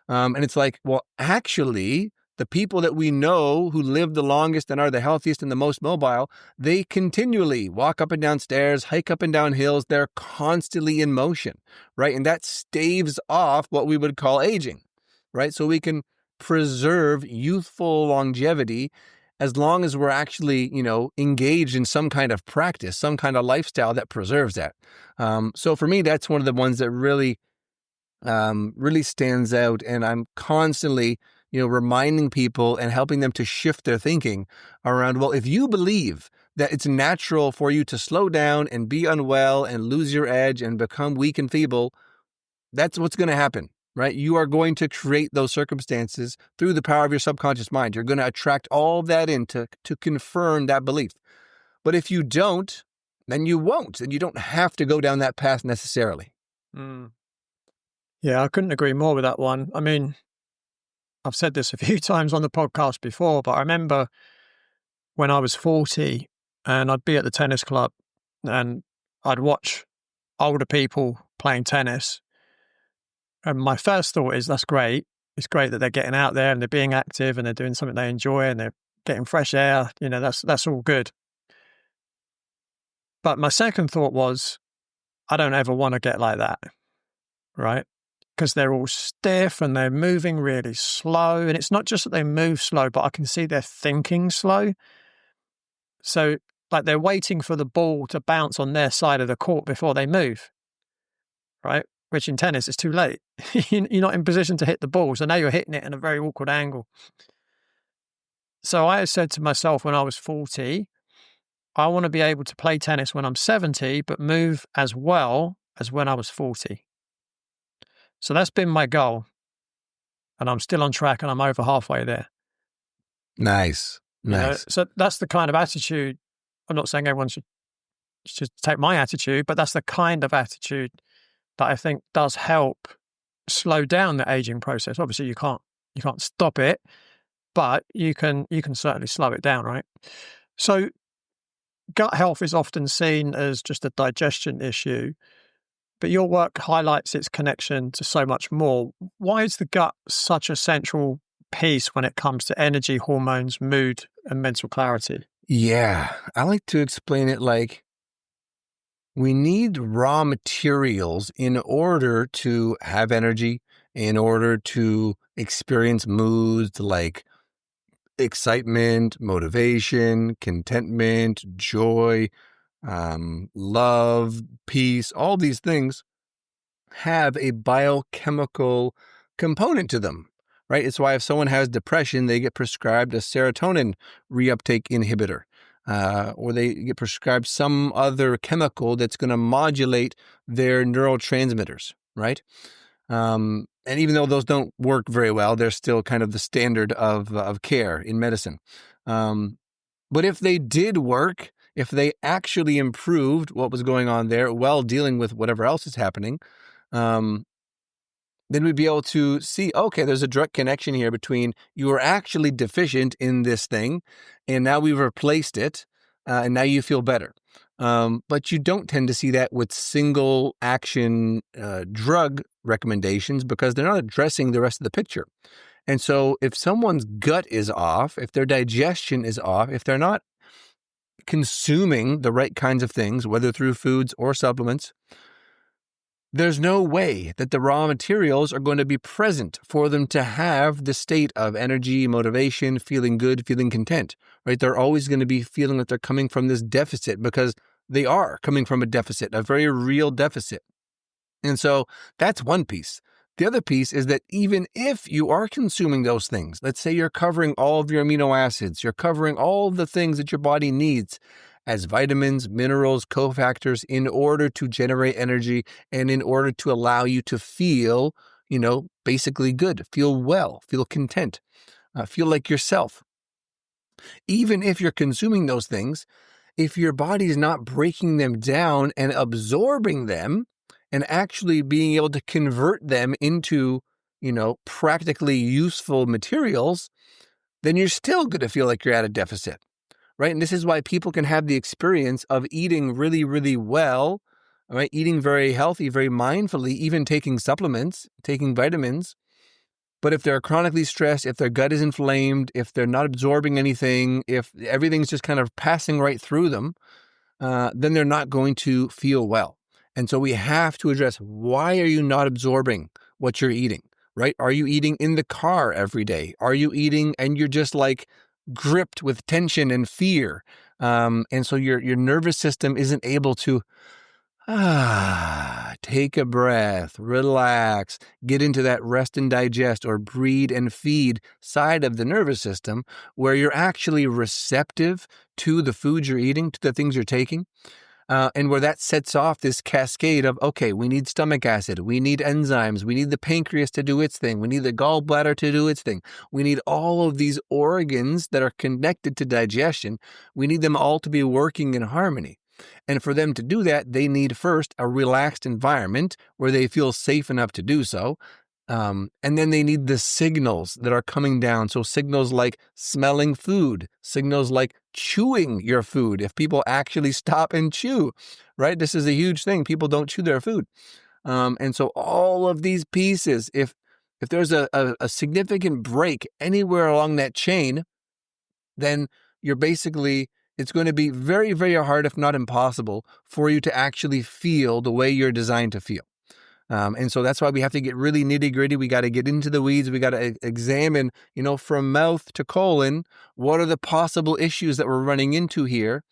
[SPEAKER 1] And it's like, well, actually, the people that we know who live the longest and are the healthiest and the most mobile, they continually walk up and down stairs, hike up and down hills. They're constantly in motion, right? And that staves off what we would call aging, right? So we can preserve youthful longevity as long as we're actually, engaged in some kind of practice, some kind of lifestyle that preserves that. So for me, that's one of the ones that really stands out. And I'm constantly, reminding people and helping them to shift their thinking around, well, if you believe that it's natural for you to slow down and be unwell and lose your edge and become weak and feeble, that's what's going to happen, right? You are going to create those circumstances through the power of your subconscious mind. You're going to attract all of that in to confirm that belief. But if you don't, then you won't, and you don't have to go down that path necessarily.
[SPEAKER 2] Yeah, I couldn't agree more with that one. I mean, I've said this a few times on the podcast before, but I remember when I was 40 and I'd be at the tennis club and I'd watch older people playing tennis. And my first thought is, that's great. It's great that they're getting out there and they're being active and they're doing something they enjoy and they're getting fresh air. That's all good. But my second thought was, I don't ever want to get like that, right? Because they're all stiff and they're moving really slow. And it's not just that they move slow, but I can see they're thinking slow. So like they're waiting for the ball to bounce on their side of the court before they move, right? Which in tennis is too late. You're not in position to hit the ball. So now you're hitting it in a very awkward angle. So I said to myself when I was 40, I want to be able to play tennis when I'm 70, but move as well as when I was 40. So that's been my goal. And I'm still on track and I'm over halfway there.
[SPEAKER 1] Nice. Nice.
[SPEAKER 2] So that's the kind of attitude. I'm not saying everyone should take my attitude, but that's the kind of attitude that I think does help slow down the aging process. Obviously, you can't stop it, but you can certainly slow it down, right? So gut health is often seen as just a digestion issue, but your work highlights its connection to so much more. Why is the gut such a central piece when it comes to energy, hormones, mood, and mental clarity?
[SPEAKER 1] Yeah. I like to explain it like we need raw materials in order to have energy, in order to experience moods like excitement, motivation, contentment, joy, love, peace. All these things have a biochemical component to them, right? It's why if someone has depression, they get prescribed a serotonin reuptake inhibitor, or they get prescribed some other chemical that's going to modulate their neurotransmitters, right? And even though those don't work very well, they're still kind of the standard of care in medicine. But if they did work, if they actually improved what was going on there while dealing with whatever else is happening, then we'd be able to see, okay, there's a direct connection here between you were actually deficient in this thing, and now we've replaced it, and now you feel better. But you don't tend to see that with single action drug recommendations because they're not addressing the rest of the picture. And so if someone's gut is off, if their digestion is off, if they're not consuming the right kinds of things, whether through foods or supplements, there's no way that the raw materials are going to be present for them to have the state of energy, motivation, feeling good, feeling content, right? They're always going to be feeling that they're coming from this deficit because they are coming from a deficit, a very real deficit. And so that's one piece. The other piece is that even if you are consuming those things, let's say you're covering all of your amino acids, you're covering all the things that your body needs as vitamins, minerals, cofactors in order to generate energy and in order to allow you to feel, basically good, feel well, feel content, feel like yourself. Even if you're consuming those things, if your body is not breaking them down and absorbing them and actually being able to convert them into, practically useful materials, then you're still going to feel like you're at a deficit, right? And this is why people can have the experience of eating really, really well, right? Eating very healthy, very mindfully, even taking supplements, taking vitamins. But if they're chronically stressed, if their gut is inflamed, if they're not absorbing anything, if everything's just kind of passing right through them, then they're not going to feel well. And so we have to address, why are you not absorbing what you're eating, right? Are you eating in the car every day? Are you eating and you're just like gripped with tension and fear? And so your nervous system isn't able to take a breath, relax, get into that rest and digest or breed and feed side of the nervous system where you're actually receptive to the food you're eating, to the things you're taking. And where that sets off this cascade of, okay, we need stomach acid, we need enzymes, we need the pancreas to do its thing, we need the gallbladder to do its thing. We need all of these organs that are connected to digestion. We need them all to be working in harmony. And for them to do that, they need first a relaxed environment where they feel safe enough to do so. And then they need the signals that are coming down. So signals like smelling food, signals like chewing your food. If people actually stop and chew, right? This is a huge thing. People don't chew their food. And so all of these pieces, if there's a significant break anywhere along that chain, then it's going to be very, very hard, if not impossible, for you to actually feel the way you're designed to feel. And so that's why we have to get really nitty gritty. We got to get into the weeds. We got to examine, from mouth to colon, what are the possible issues that we're running into here?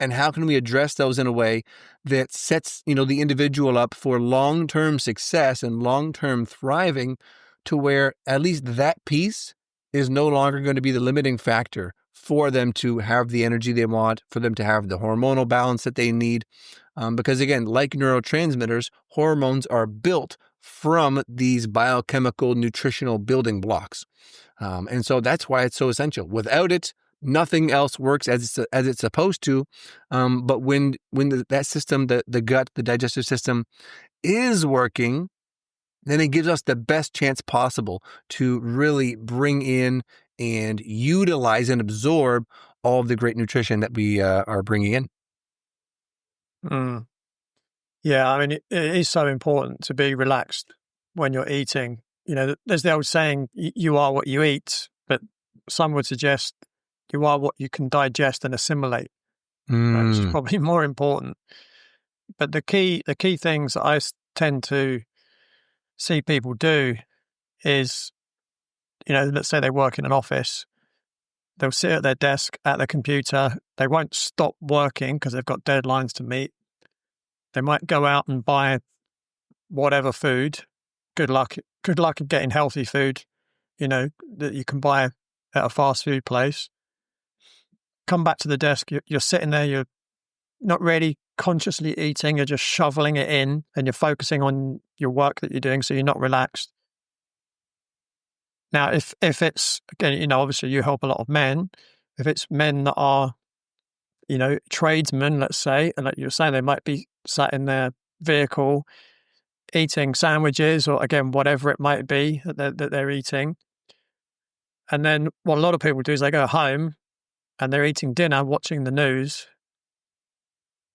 [SPEAKER 1] And how can we address those in a way that sets, the individual up for long-term success and long-term thriving, to where at least that piece is no longer going to be the limiting factor for them to have the energy they want, for them to have the hormonal balance that they need. Because again, like neurotransmitters, hormones are built from these biochemical nutritional building blocks. And so that's why it's so essential. Without it, nothing else works as it's supposed to. But when that system, the gut, the digestive system is working, then it gives us the best chance possible to really bring in and utilize and absorb all of the great nutrition that we are bringing in.
[SPEAKER 2] Mm. Yeah, I mean, it is so important to be relaxed when you're eating. There's the old saying, you are what you eat, but some would suggest you are what you can digest and assimilate, right, which is probably more important. But the key things that I tend to see people do is, let's say they work in an office, they'll sit at their desk at the computer, they won't stop working because they've got deadlines to meet. They might go out and buy whatever food. Good luck at getting healthy food, that you can buy at a fast food place. Come back to the desk, you're sitting there, you're not really consciously eating, you're just shoveling it in and you're focusing on your work that you're doing, so you're not relaxed. Now, if it's, again, obviously you help a lot of men. If it's men that are, tradesmen, let's say, and like you're saying, they might be sat in their vehicle eating sandwiches or, again, whatever it might be that they're eating. And then what a lot of people do is they go home and they're eating dinner, watching the news,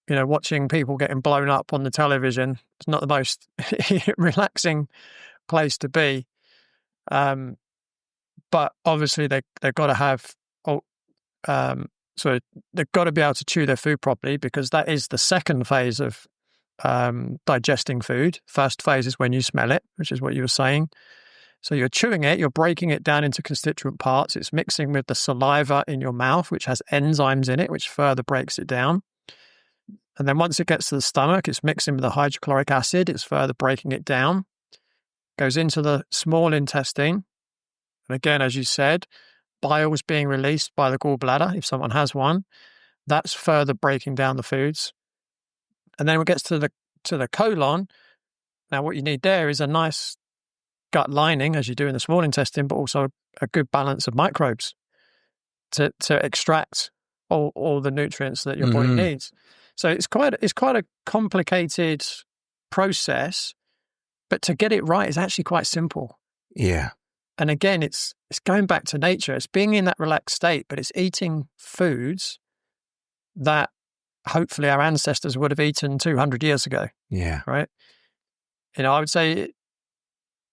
[SPEAKER 2] watching people getting blown up on the television. It's not the most relaxing place to be. But obviously they've got to have, so they've got to be able to chew their food properly, because that is the second phase of digesting food. First phase is when you smell it, which is what you were saying. So you're chewing it, you're breaking it down into constituent parts. It's mixing with the saliva in your mouth, which has enzymes in it, which further breaks it down. And then once it gets to the stomach, it's mixing with the hydrochloric acid. It's further breaking it down. Goes into the small intestine. And again, as you said, bile is being released by the gallbladder, if someone has one. That's further breaking down the foods. And then when it gets to the colon, now what you need there is a nice gut lining, as you do in the small intestine, but also a good balance of microbes to extract all the nutrients that your body needs. So it's quite a complicated process, but to get it right is actually quite simple.
[SPEAKER 1] Yeah.
[SPEAKER 2] And again, it's going back to nature. It's being in that relaxed state, but it's eating foods that hopefully our ancestors would have eaten 200 years ago.
[SPEAKER 1] Yeah.
[SPEAKER 2] Right? I would say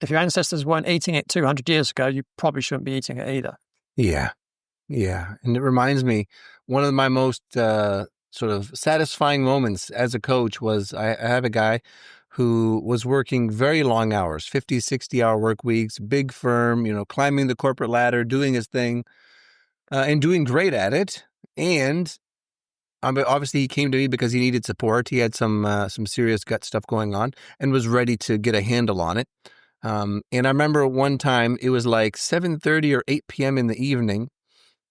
[SPEAKER 2] if your ancestors weren't eating it 200 years ago, you probably shouldn't be eating it either.
[SPEAKER 1] Yeah. Yeah. And it reminds me, one of my most sort of satisfying moments as a coach was I have a guy who was working very long hours, 50, 60-hour work weeks, big firm, climbing the corporate ladder, doing his thing, and doing great at it. And obviously he came to me because he needed support. He had some serious gut stuff going on and was ready to get a handle on it. And I remember one time it was like 7:30 or 8 p.m. in the evening,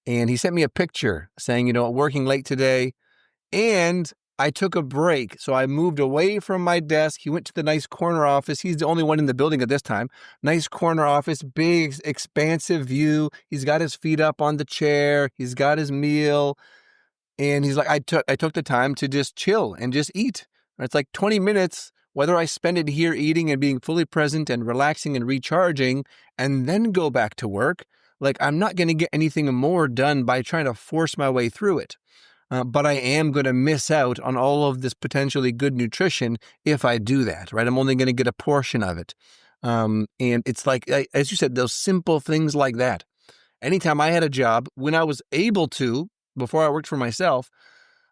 [SPEAKER 1] and he sent me a picture saying, working late today, and I took a break. So I moved away from my desk. He went to the nice corner office. He's the only one in the building at this time. Nice corner office, big, expansive view. He's got his feet up on the chair. He's got his meal. And he's like, I took the time to just chill and just eat. It's like 20 minutes, whether I spend it here eating and being fully present and relaxing and recharging and then go back to work. Like, I'm not going to get anything more done by trying to force my way through it. But I am going to miss out on all of this potentially good nutrition if I do that, right? I'm only going to get a portion of it. And it's like, as you said, those simple things like that. Anytime I had a job, when I was able to, before I worked for myself,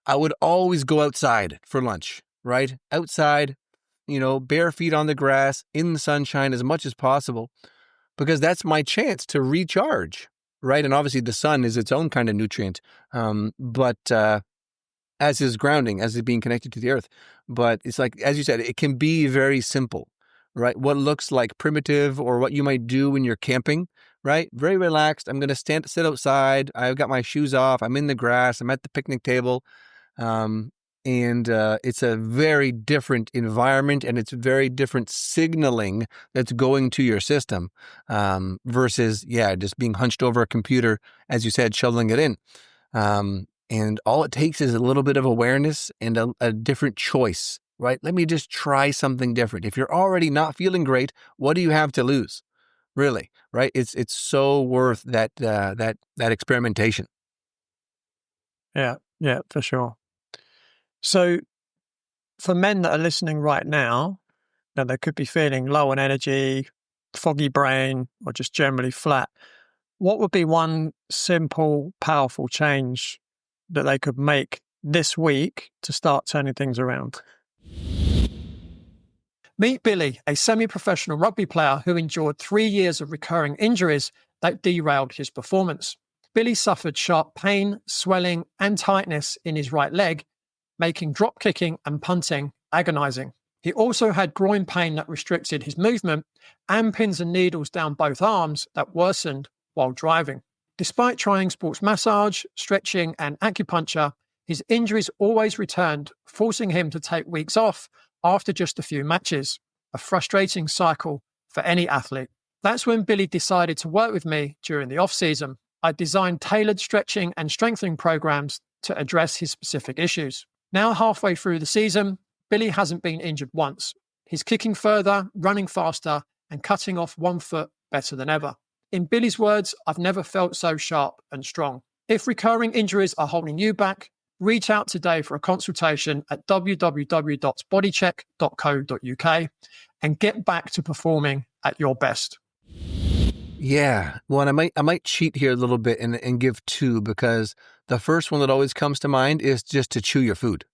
[SPEAKER 1] I would always go outside for lunch, right? Outside, bare feet on the grass, in the sunshine as much as possible, because that's my chance to recharge. Right. And obviously the sun is its own kind of nutrient, but as is grounding, as is being connected to the earth. But it's like, as you said, it can be very simple, right? What looks like primitive or what you might do when you're camping, right? Very relaxed. I'm going to sit outside. I've got my shoes off. I'm in the grass. I'm at the picnic table. Um, and it's a very different environment, and it's very different signaling that's going to your system versus, just being hunched over a computer, as you said, shoveling it in. And all it takes is a little bit of awareness and a different choice, right? Let me just try something different. If you're already not feeling great, what do you have to lose? Really, right? It's so worth that experimentation.
[SPEAKER 2] Yeah, for sure. So for men that are listening right now, they could be feeling low on energy, foggy brain, or just generally flat. What would be one simple, powerful change that they could make this week to start turning things around? Meet Billy, a semi-professional rugby player who endured 3 years of recurring injuries that derailed his performance. Billy suffered sharp pain, swelling, and tightness in his right leg, making drop kicking and punting agonizing. He also had groin pain that restricted his movement and pins and needles down both arms that worsened while driving. Despite trying sports massage, stretching, and acupuncture, his injuries always returned, forcing him to take weeks off after just a few matches, a frustrating cycle for any athlete. That's when Billy decided to work with me during the off-season. I designed tailored stretching and strengthening programs to address his specific issues. Now halfway through the season, Billy hasn't been injured once. He's kicking further, running faster, and cutting off one foot better than ever. In Billy's words, I've never felt so sharp and strong. If recurring injuries are holding you back, reach out today for a consultation at www.bodycheck.co.uk and get back to performing at your best.
[SPEAKER 1] Yeah. Well, and I might cheat here a little bit and give two, because the first one that always comes to mind is just to chew your food,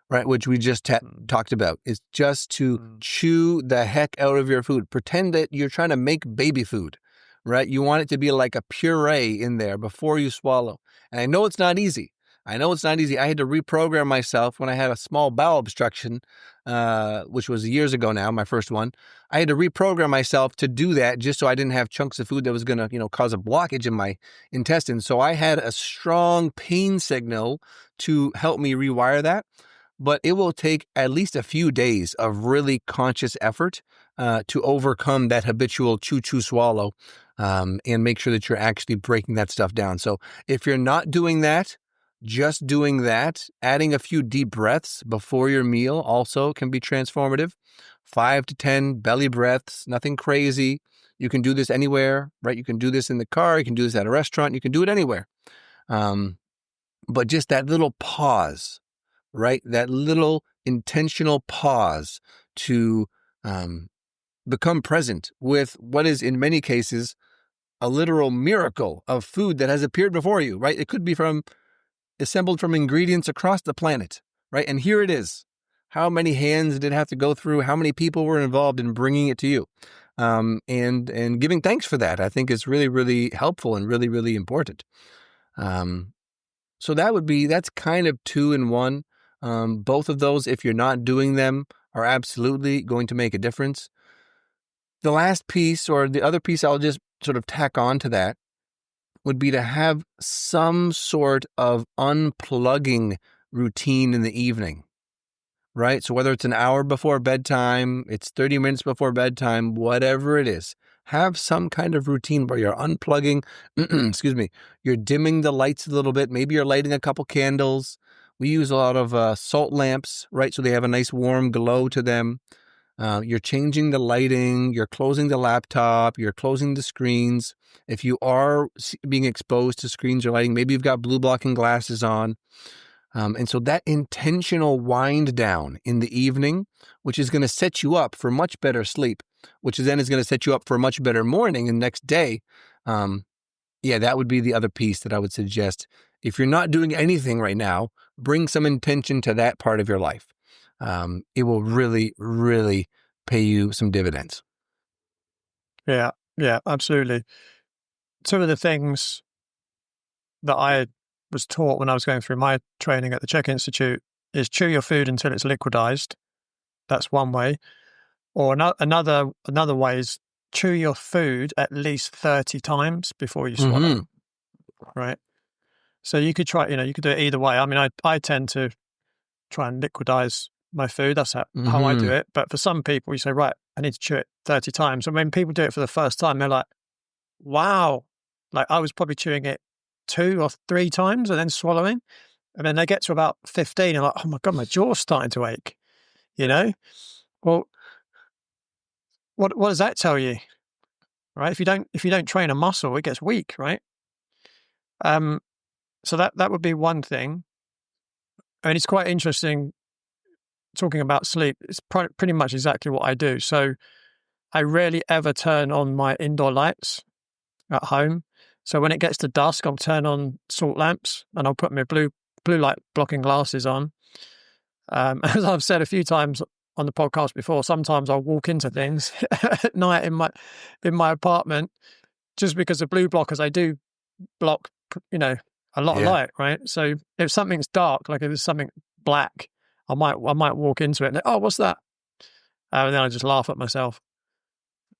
[SPEAKER 1] right? Which we just talked about, is just to chew the heck out of your food. Pretend that you're trying to make baby food, right? You want it to be like a puree in there before you swallow. And I know it's not easy. I had to reprogram myself when I had a small bowel obstruction, which was years ago now, my first one. I had to reprogram myself to do that just so I didn't have chunks of food that was going to, cause a blockage in my intestines. So I had a strong pain signal to help me rewire that. But it will take at least a few days of really conscious effort to overcome that habitual chew, swallow, and make sure that you're actually breaking that stuff down. So if you're not doing that, just doing that, adding a few deep breaths before your meal also can be transformative. 5 to 10 belly breaths, nothing crazy. You can do this anywhere, right? You can do this in the car. You can do this at a restaurant. You can do it anywhere. But just that little pause, right? That little intentional pause to become present with what is, in many cases, a literal miracle of food that has appeared before you, right? It could be assembled from ingredients across the planet, right? And here it is. How many hands did it have to go through? How many people were involved in bringing it to you? And giving thanks for that, I think, is really, really helpful and really, really important. So that's kind of 2 in 1. Both of those, if you're not doing them, are absolutely going to make a difference. The last piece, or the other piece I'll just sort of tack on to that, would be to have some sort of unplugging routine in the evening, right? So whether it's an hour before bedtime, it's 30 minutes before bedtime, whatever it is, have some kind of routine where you're unplugging, you're dimming the lights a little bit. Maybe you're lighting a couple candles. We use a lot of salt lamps, right? So they have a nice warm glow to them. You're changing the lighting, you're closing the laptop, you're closing the screens. If you are being exposed to screens or lighting, maybe you've got blue blocking glasses on. And so that intentional wind down in the evening, which is going to set you up for much better sleep, which then is going to set you up for a much better morning and next day. That would be the other piece that I would suggest. If you're not doing anything right now, bring some intention to that part of your life. It will really, really pay you some dividends.
[SPEAKER 2] Yeah, absolutely. Two of the things that I was taught when I was going through my training at the Czech Institute is chew your food until it's liquidized. That's one way. Or another way is chew your food at least 30 times before you swallow,
[SPEAKER 1] Mm-hmm.
[SPEAKER 2] right? So you could try, you could do it either way. I mean, I tend to try and liquidize my food. That's how I do
[SPEAKER 1] Mm-hmm.
[SPEAKER 2] it. But for some people, you say, right, I need to chew it 30 times. And when people do it for the first time, they're like, wow, like I was probably chewing it 2 or 3 times and then swallowing. And then they get to about 15 and like, oh my God, my jaw's starting to ache, you know? Well, what does that tell you? Right? If you don't train a muscle, it gets weak, right? So that would be one thing. And it's quite interesting talking about sleep. It's pretty much exactly what I do. So I rarely ever turn on my indoor lights at home. So when it gets to dusk, I'll turn on salt lamps and I'll put my blue light blocking glasses on. As I've said a few times on the podcast before, sometimes I'll walk into things at night in my apartment just because of blue blockers. I do block, a lot of
[SPEAKER 1] Yeah.
[SPEAKER 2] light, right? So if something's dark, like if it's something black, I might walk into it and oh, what's that? And then I just laugh at myself.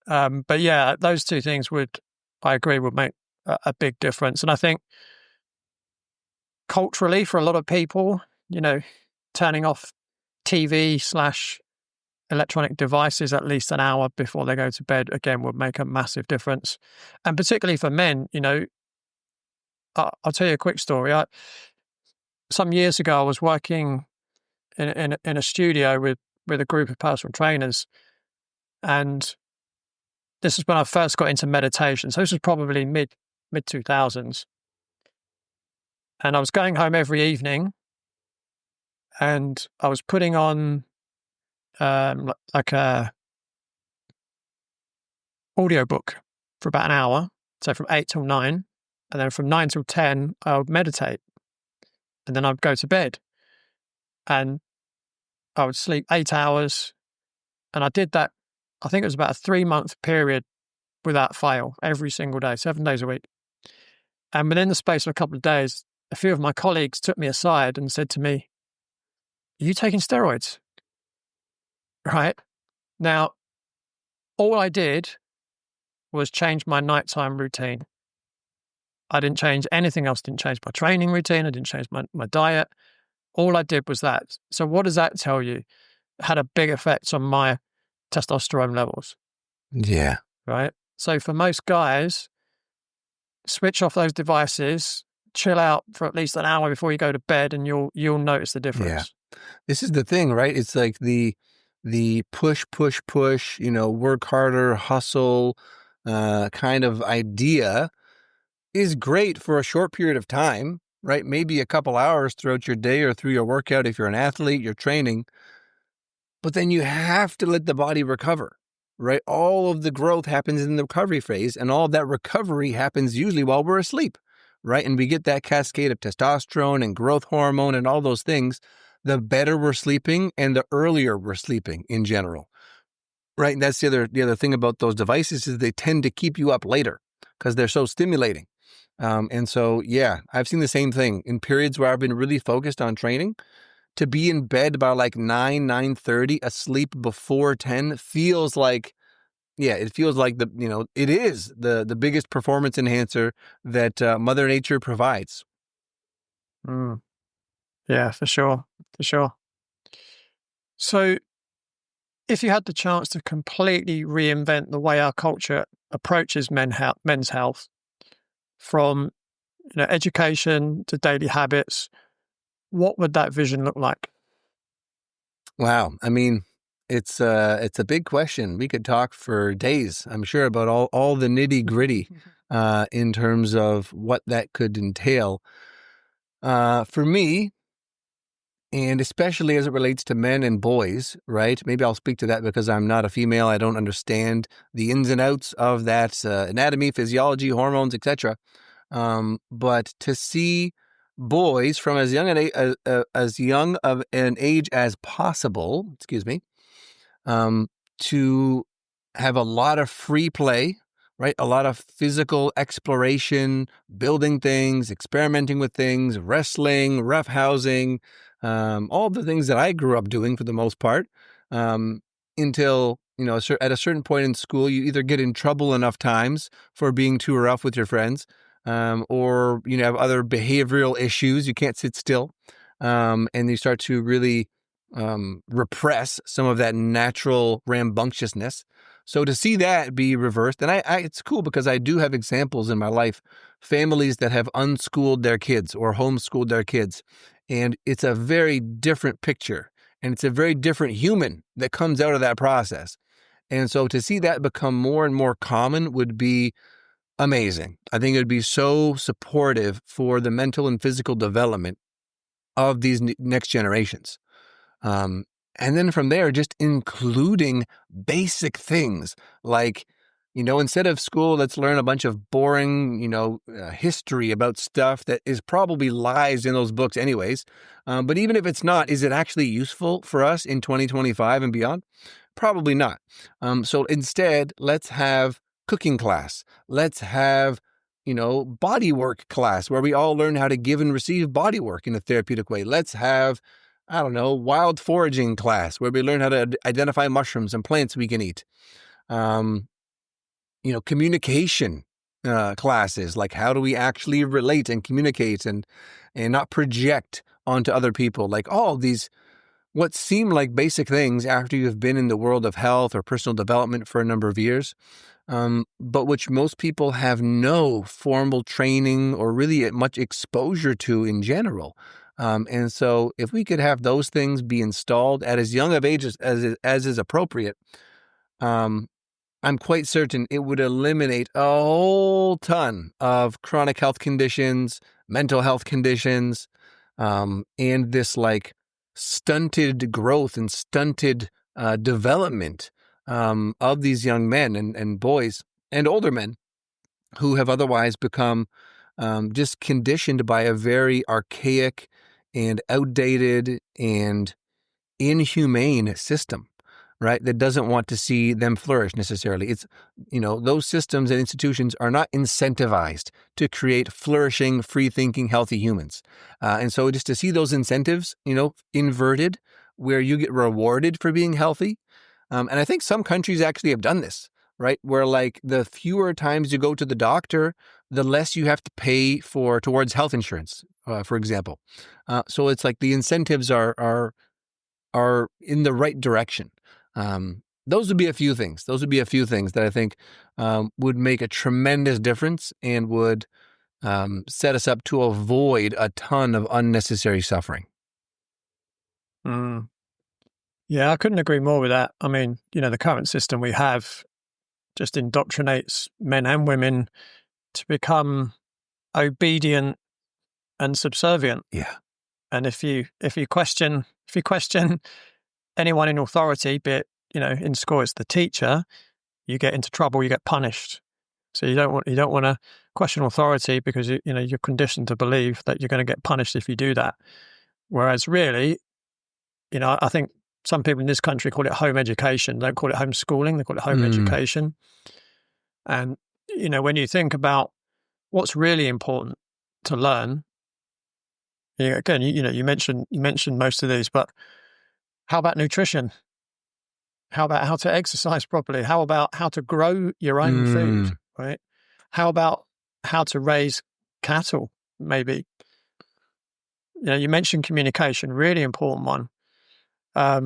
[SPEAKER 2] But yeah, those two things I agree, would make a big difference. And I think culturally, for a lot of people, turning off TV/electronic devices at least an hour before they go to bed, again, would make a massive difference. And particularly for men, I'll tell you a quick story. Some years ago, I was working in a studio with a group of personal trainers, and this is when I first got into meditation. So this was probably mid 2000s, and I was going home every evening, and I was putting on like a audiobook for about an hour, so from 8 till 9, and then from 9 till 10, I would meditate, and then I'd go to bed, and I would sleep 8 hours, and I did that. I think it was about a 3-month period without fail, every single day, 7 days a week. And within the space of a couple of days, a few of my colleagues took me aside and said to me, "Are you taking steroids?" Right? Now, all I did was change my nighttime routine. I didn't change anything else, didn't change my training routine, I didn't change my diet. All I did was that. So what does that tell you? It had a big effect on my testosterone levels,
[SPEAKER 1] Yeah.
[SPEAKER 2] right? So for most guys, switch off those devices, chill out for at least an hour before you go to bed, and you'll notice the
[SPEAKER 1] Yeah.
[SPEAKER 2] difference.
[SPEAKER 1] This is the thing, right? It's like the push, push, push, work harder, hustle, kind of idea is great for a short period of time, right? Maybe a couple hours throughout your day or through your workout. If you're an athlete, you're training, but then you have to let the body recover, right? All of the growth happens in the recovery phase, and all of that recovery happens usually while we're asleep, right? And we get that cascade of testosterone and growth hormone and all those things, the better we're sleeping and the earlier we're sleeping in general, right? And that's the other thing about those devices is they tend to keep you up later because they're so stimulating. And so, yeah, I've seen the same thing in periods where I've been really focused on training. To be in bed by like 9:30, asleep before 10 feels like, it feels like it is the biggest performance enhancer that Mother Nature provides.
[SPEAKER 2] Mm. Yeah, for sure. For sure. So if you had the chance to completely reinvent the way our culture approaches men's health, from education to daily habits, what would that vision look like?
[SPEAKER 1] Wow. I mean, it's a big question. We could talk for days, I'm sure, about all the nitty gritty in terms of what that could entail. For me, and especially as it relates to men and boys, right? Maybe I'll speak to that because I'm not a female. I don't understand the ins and outs of that anatomy, physiology, hormones, etc. But to see boys from as young of an age as possible, to have a lot of free play, right? A lot of physical exploration, building things, experimenting with things, wrestling, roughhousing, all the things that I grew up doing for the most part, until, at a certain point in school, you either get in trouble enough times for being too rough with your friends, or have other behavioral issues. You can't sit still, and you start to really repress some of that natural rambunctiousness. So to see that be reversed, and it's cool because I do have examples in my life, families that have unschooled their kids or homeschooled their kids, and it's a very different picture, and it's a very different human that comes out of that process. And so to see that become more and more common would be amazing. I think it would be so supportive for the mental and physical development of these next generations. And then from there, just including basic things like, instead of school, let's learn a bunch of boring, history about stuff that is probably lies in those books anyways. But even if it's not, is it actually useful for us in 2025 and beyond? Probably not. So instead, let's have cooking class. Let's have, body work class where we all learn how to give and receive body work in a therapeutic way. Let's have, I don't know, wild foraging class where we learn how to identify mushrooms and plants we can eat. Communication classes, like how do we actually relate and communicate and not project onto other people, like all these what seem like basic things after you've been in the world of health or personal development for a number of years, but which most people have no formal training or really much exposure to in general. And so if we could have those things be installed at as young of age as is appropriate, I'm quite certain it would eliminate a whole ton of chronic health conditions, mental health conditions, and this like stunted growth and stunted development of these young men and boys and older men who have otherwise become just conditioned by a very archaic and outdated and inhumane system, right? That doesn't want to see them flourish necessarily. It's, those systems and institutions are not incentivized to create flourishing, free-thinking, healthy humans. And so just to see those incentives, inverted, where you get rewarded for being healthy. And I think some countries actually have done this, right? Where like the fewer times you go to the doctor, the less you have to pay towards health insurance, for example. So it's like the incentives are in the right direction. Those would be a few things. Those would be a few things that I think would make a tremendous difference and would set us up to avoid a ton of unnecessary suffering.
[SPEAKER 2] Yeah, I couldn't agree more with that. I mean, the current system we have just indoctrinates men and women to become obedient and subservient.
[SPEAKER 1] Yeah.
[SPEAKER 2] And if you question anyone in authority, be it, in school it's the teacher, you get into trouble, you get punished. So you don't want to question authority because you're conditioned to believe that you're going to get punished if you do that. Whereas really, I think some people in this country call it home education. They don't call it homeschooling, they call it home education. And when you think about what's really important to learn, again, you mentioned most of these, but how about nutrition? How about how to exercise properly? How about how to grow your own food, right? How about how to raise cattle, maybe? You mentioned communication, really important one. How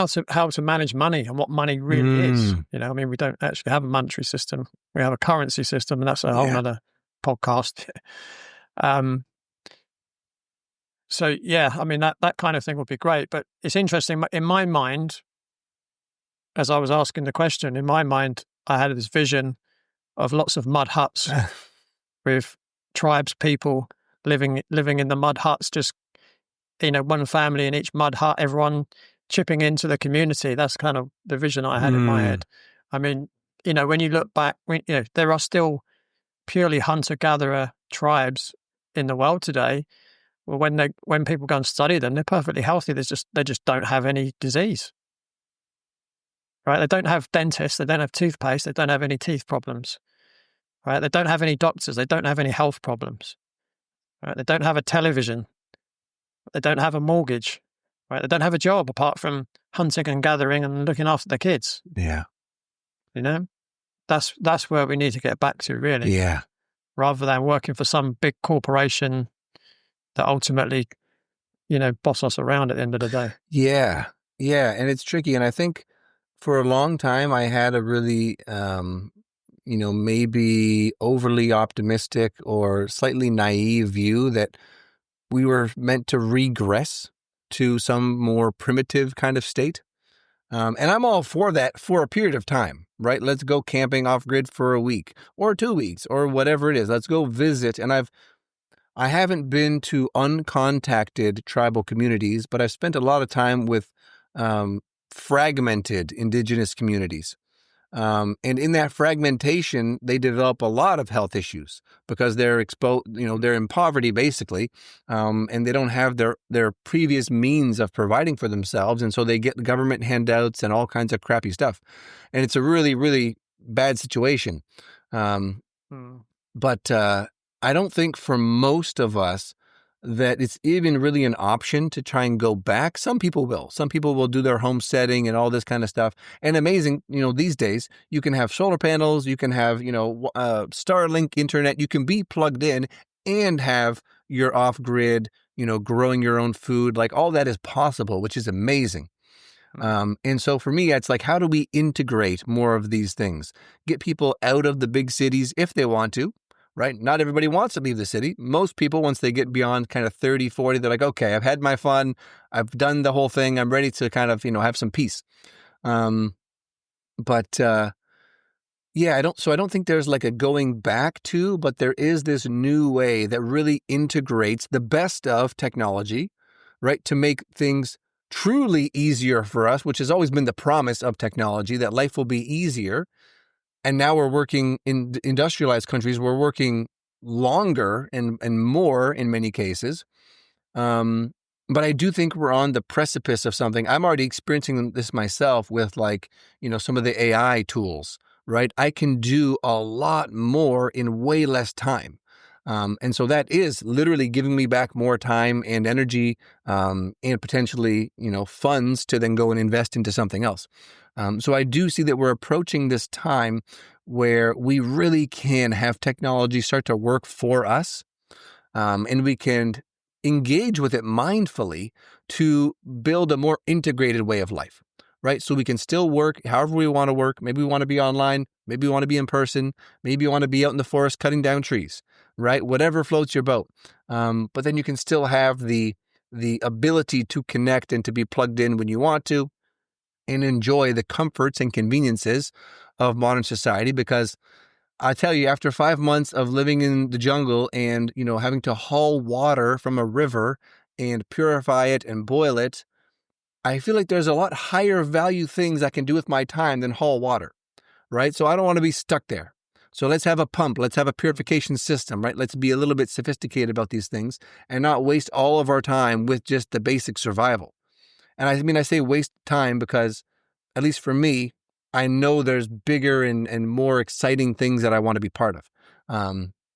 [SPEAKER 2] to manage money and what money really is. We don't actually have a monetary system. We have a currency system, and that's a whole other podcast. So yeah, that kind of thing would be great. But it's interesting in my mind, as I was asking the question, in my mind, I had this vision of lots of mud huts with tribes people living in the mud huts, just one family in each mud hut, everyone chipping into the community. That's kind of the vision I had in my head. When you look back, there are still purely hunter-gatherer tribes in the world today. Well, when people go and study them, they're perfectly healthy. They just don't have any disease, right? They don't have dentists. They don't have toothpaste. They don't have any teeth problems, right? They don't have any doctors. They don't have any health problems, right? They don't have a television. They don't have a mortgage. right? They don't have a job apart from hunting and gathering and looking after their kids.
[SPEAKER 1] Yeah.
[SPEAKER 2] You know, that's where we need to get back to, really,
[SPEAKER 1] Yeah.
[SPEAKER 2] rather than working for some big corporation that ultimately, boss us around at the end of the day.
[SPEAKER 1] Yeah. Yeah. And it's tricky. And I think for a long time, I had a really, maybe overly optimistic or slightly naive view that we were meant to regress to some more primitive kind of state. And I'm all for that for a period of time, right? Let's go camping off grid for a week or 2 weeks or whatever it is. Let's go visit. And I haven't been to uncontacted tribal communities, but I've spent a lot of time with fragmented indigenous communities. And in that fragmentation, they develop a lot of health issues because they're exposed, they're in poverty basically, and they don't have their previous means of providing for themselves. And so they get government handouts and all kinds of crappy stuff. And it's a really, really bad situation. But I don't think for most of us that it's even really an option to try and go back. Some people will. Some people will do their homesteading and all this kind of stuff. And amazing, these days you can have solar panels, you can have, Starlink internet, you can be plugged in and have your off-grid, growing your own food. Like all that is possible, which is amazing. And so for me, it's like, how do we integrate more of these things? Get people out of the big cities if they want to. Right? Not everybody wants to leave the city. Most people, once they get beyond kind of 30, 40, they're like, okay, I've had my fun. I've done the whole thing. I'm ready to kind of, have some peace. Yeah, I don't think there's like a going back to, but there is this new way that really integrates the best of technology, right? To make things truly easier for us, which has always been the promise of technology, that life will be easier. And now we're working in industrialized countries. We're working longer and more in many cases. But I do think we're on the precipice of something. I'm already experiencing this myself with some of the AI tools, right? I can do a lot more in way less time. And so that is literally giving me back more time and energy, and potentially, funds to then go and invest into something else. So I do see that we're approaching this time where we really can have technology start to work for us, and we can engage with it mindfully to build a more integrated way of life, right? So we can still work however we want to work. Maybe we want to be online. Maybe we want to be in person. Maybe you want to be out in the forest cutting down trees, right? Whatever floats your boat. But then you can still have the ability to connect and to be plugged in when you want to, and enjoy the comforts and conveniences of modern society. Because I tell you, after 5 months of living in the jungle and, having to haul water from a river and purify it and boil it, I feel like there's a lot higher value things I can do with my time than haul water, right? So I don't want to be stuck there. So let's have a pump. Let's have a purification system, right? Let's be a little bit sophisticated about these things and not waste all of our time with just the basic survival. And I say waste time because, at least for me, I know there's bigger and more exciting things that I want to be part of.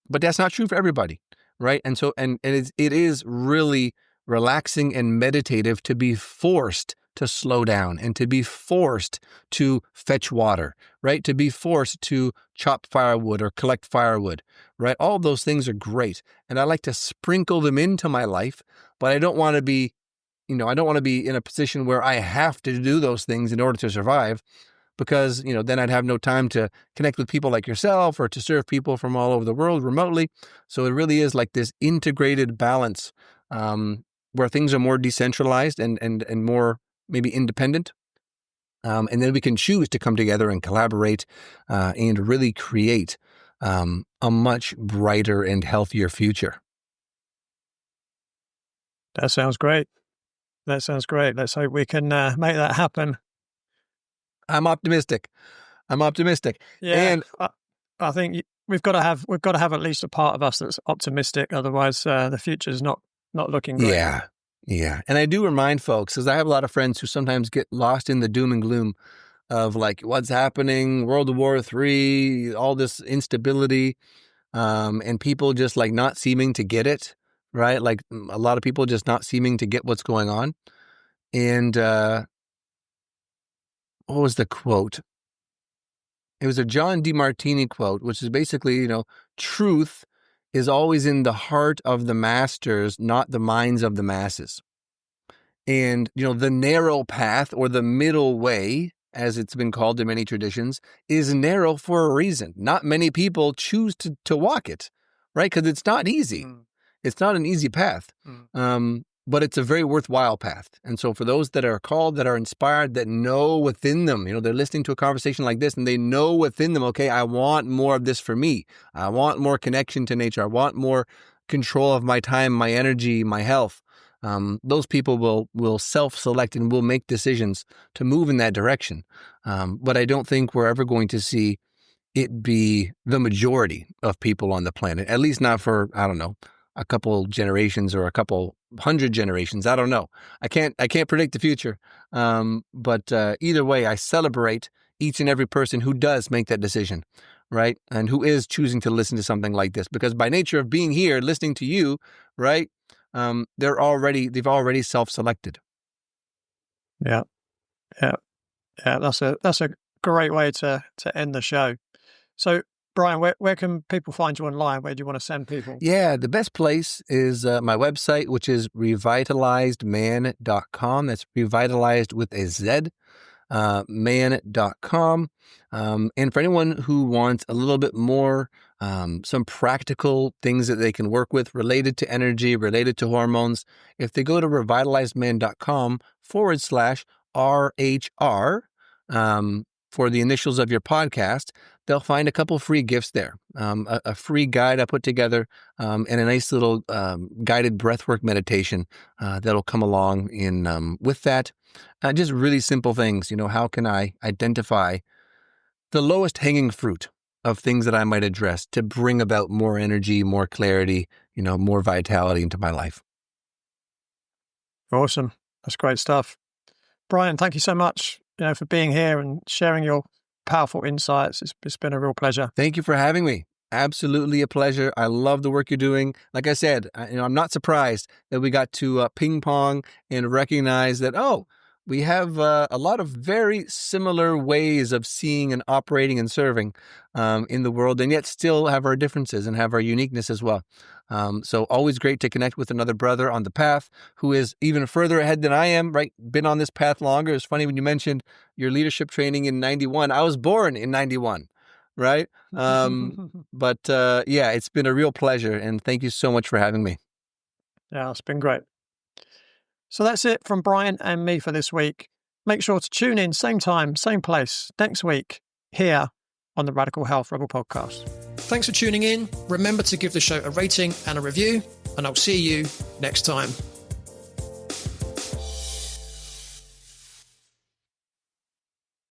[SPEAKER 1] But that's not true for everybody, right? And so, and it is really relaxing and meditative to be forced to slow down and to be forced to fetch water, right? To be forced to chop firewood or collect firewood, right? All those things are great. And I like to sprinkle them into my life, but I don't want to be in a position where I have to do those things in order to survive, because, then I'd have no time to connect with people like yourself or to serve people from all over the world remotely. So it really is like this integrated balance, where things are more decentralized and more maybe independent. And then we can choose to come together and collaborate, and really create a much brighter and healthier future.
[SPEAKER 2] That sounds great. Let's hope we can make that happen.
[SPEAKER 1] I'm optimistic.
[SPEAKER 2] Yeah,
[SPEAKER 1] And
[SPEAKER 2] I think we've got to have at least a part of us that's optimistic. Otherwise, the future's not looking great.
[SPEAKER 1] Yeah. And I do remind folks, because I have a lot of friends who sometimes get lost in the doom and gloom of like what's happening, World War III, all this instability, and people just like not seeming to get it, right? Like a lot of people just not seeming to get what's going on. And what was the quote? It was a John DeMartini quote, which is basically, truth is always in the heart of the masters, not the minds of the masses. And, the narrow path, or the middle way, as it's been called in many traditions, is narrow for a reason. Not many people choose to walk it, right? Because it's not easy. It's not an easy path. But it's a very worthwhile path. And so for those that are called, that are inspired, that know within them, they're listening to a conversation like this and they know within them, okay, I want more of this for me. I want more connection to nature. I want more control of my time, my energy, my health. Those people will self-select and will make decisions to move in that direction. But I don't think we're ever going to see it be the majority of people on the planet, at least not for, I don't know, a couple generations or a couple hundred generations. I don't know. I can't predict the future. But either way, I celebrate each and every person who does make that decision, right? And who is choosing to listen to something like this, because by nature of being here, listening to you, right? They've already self-selected.
[SPEAKER 2] Yeah. That's a great way to end the show. So, Bryan, where can people find you online? Where do you want to send people?
[SPEAKER 1] Yeah, the best place is my website, which is revitalizedman.com. That's revitalized with a Z, man.com. And for anyone who wants a little bit more, some practical things that they can work with related to energy, related to hormones, if they go to revitalizedman.com/RHR, for the initials of your podcast, they'll find a couple free gifts there. A free guide I put together, and a nice little guided breathwork meditation that'll come along with that. Just really simple things. How can I identify the lowest hanging fruit of things that I might address to bring about more energy, more clarity, more vitality into my life.
[SPEAKER 2] Awesome. That's great stuff. Bryan, thank you so much, for being here and sharing your powerful insights. It's been a real pleasure.
[SPEAKER 1] Thank you for having me. Absolutely a pleasure. I love the work you're doing. Like I said, I'm not surprised that we got to ping pong and recognize that, we have a lot of very similar ways of seeing and operating and serving in the world, and yet still have our differences and have our uniqueness as well. So always great to connect with another brother on the path who is even further ahead than I am, right? Been on this path longer. It's funny when you mentioned your leadership training in 91. I was born in 91, right? But it's been a real pleasure, and thank you so much for having me.
[SPEAKER 2] Yeah, it's been great. So that's it from Bryan and me for this week. Make sure to tune in, same time, same place, next week, here on the Radical Health Rebel podcast. Thanks for tuning in. Remember to give the show a rating and a review, and I'll see you next time.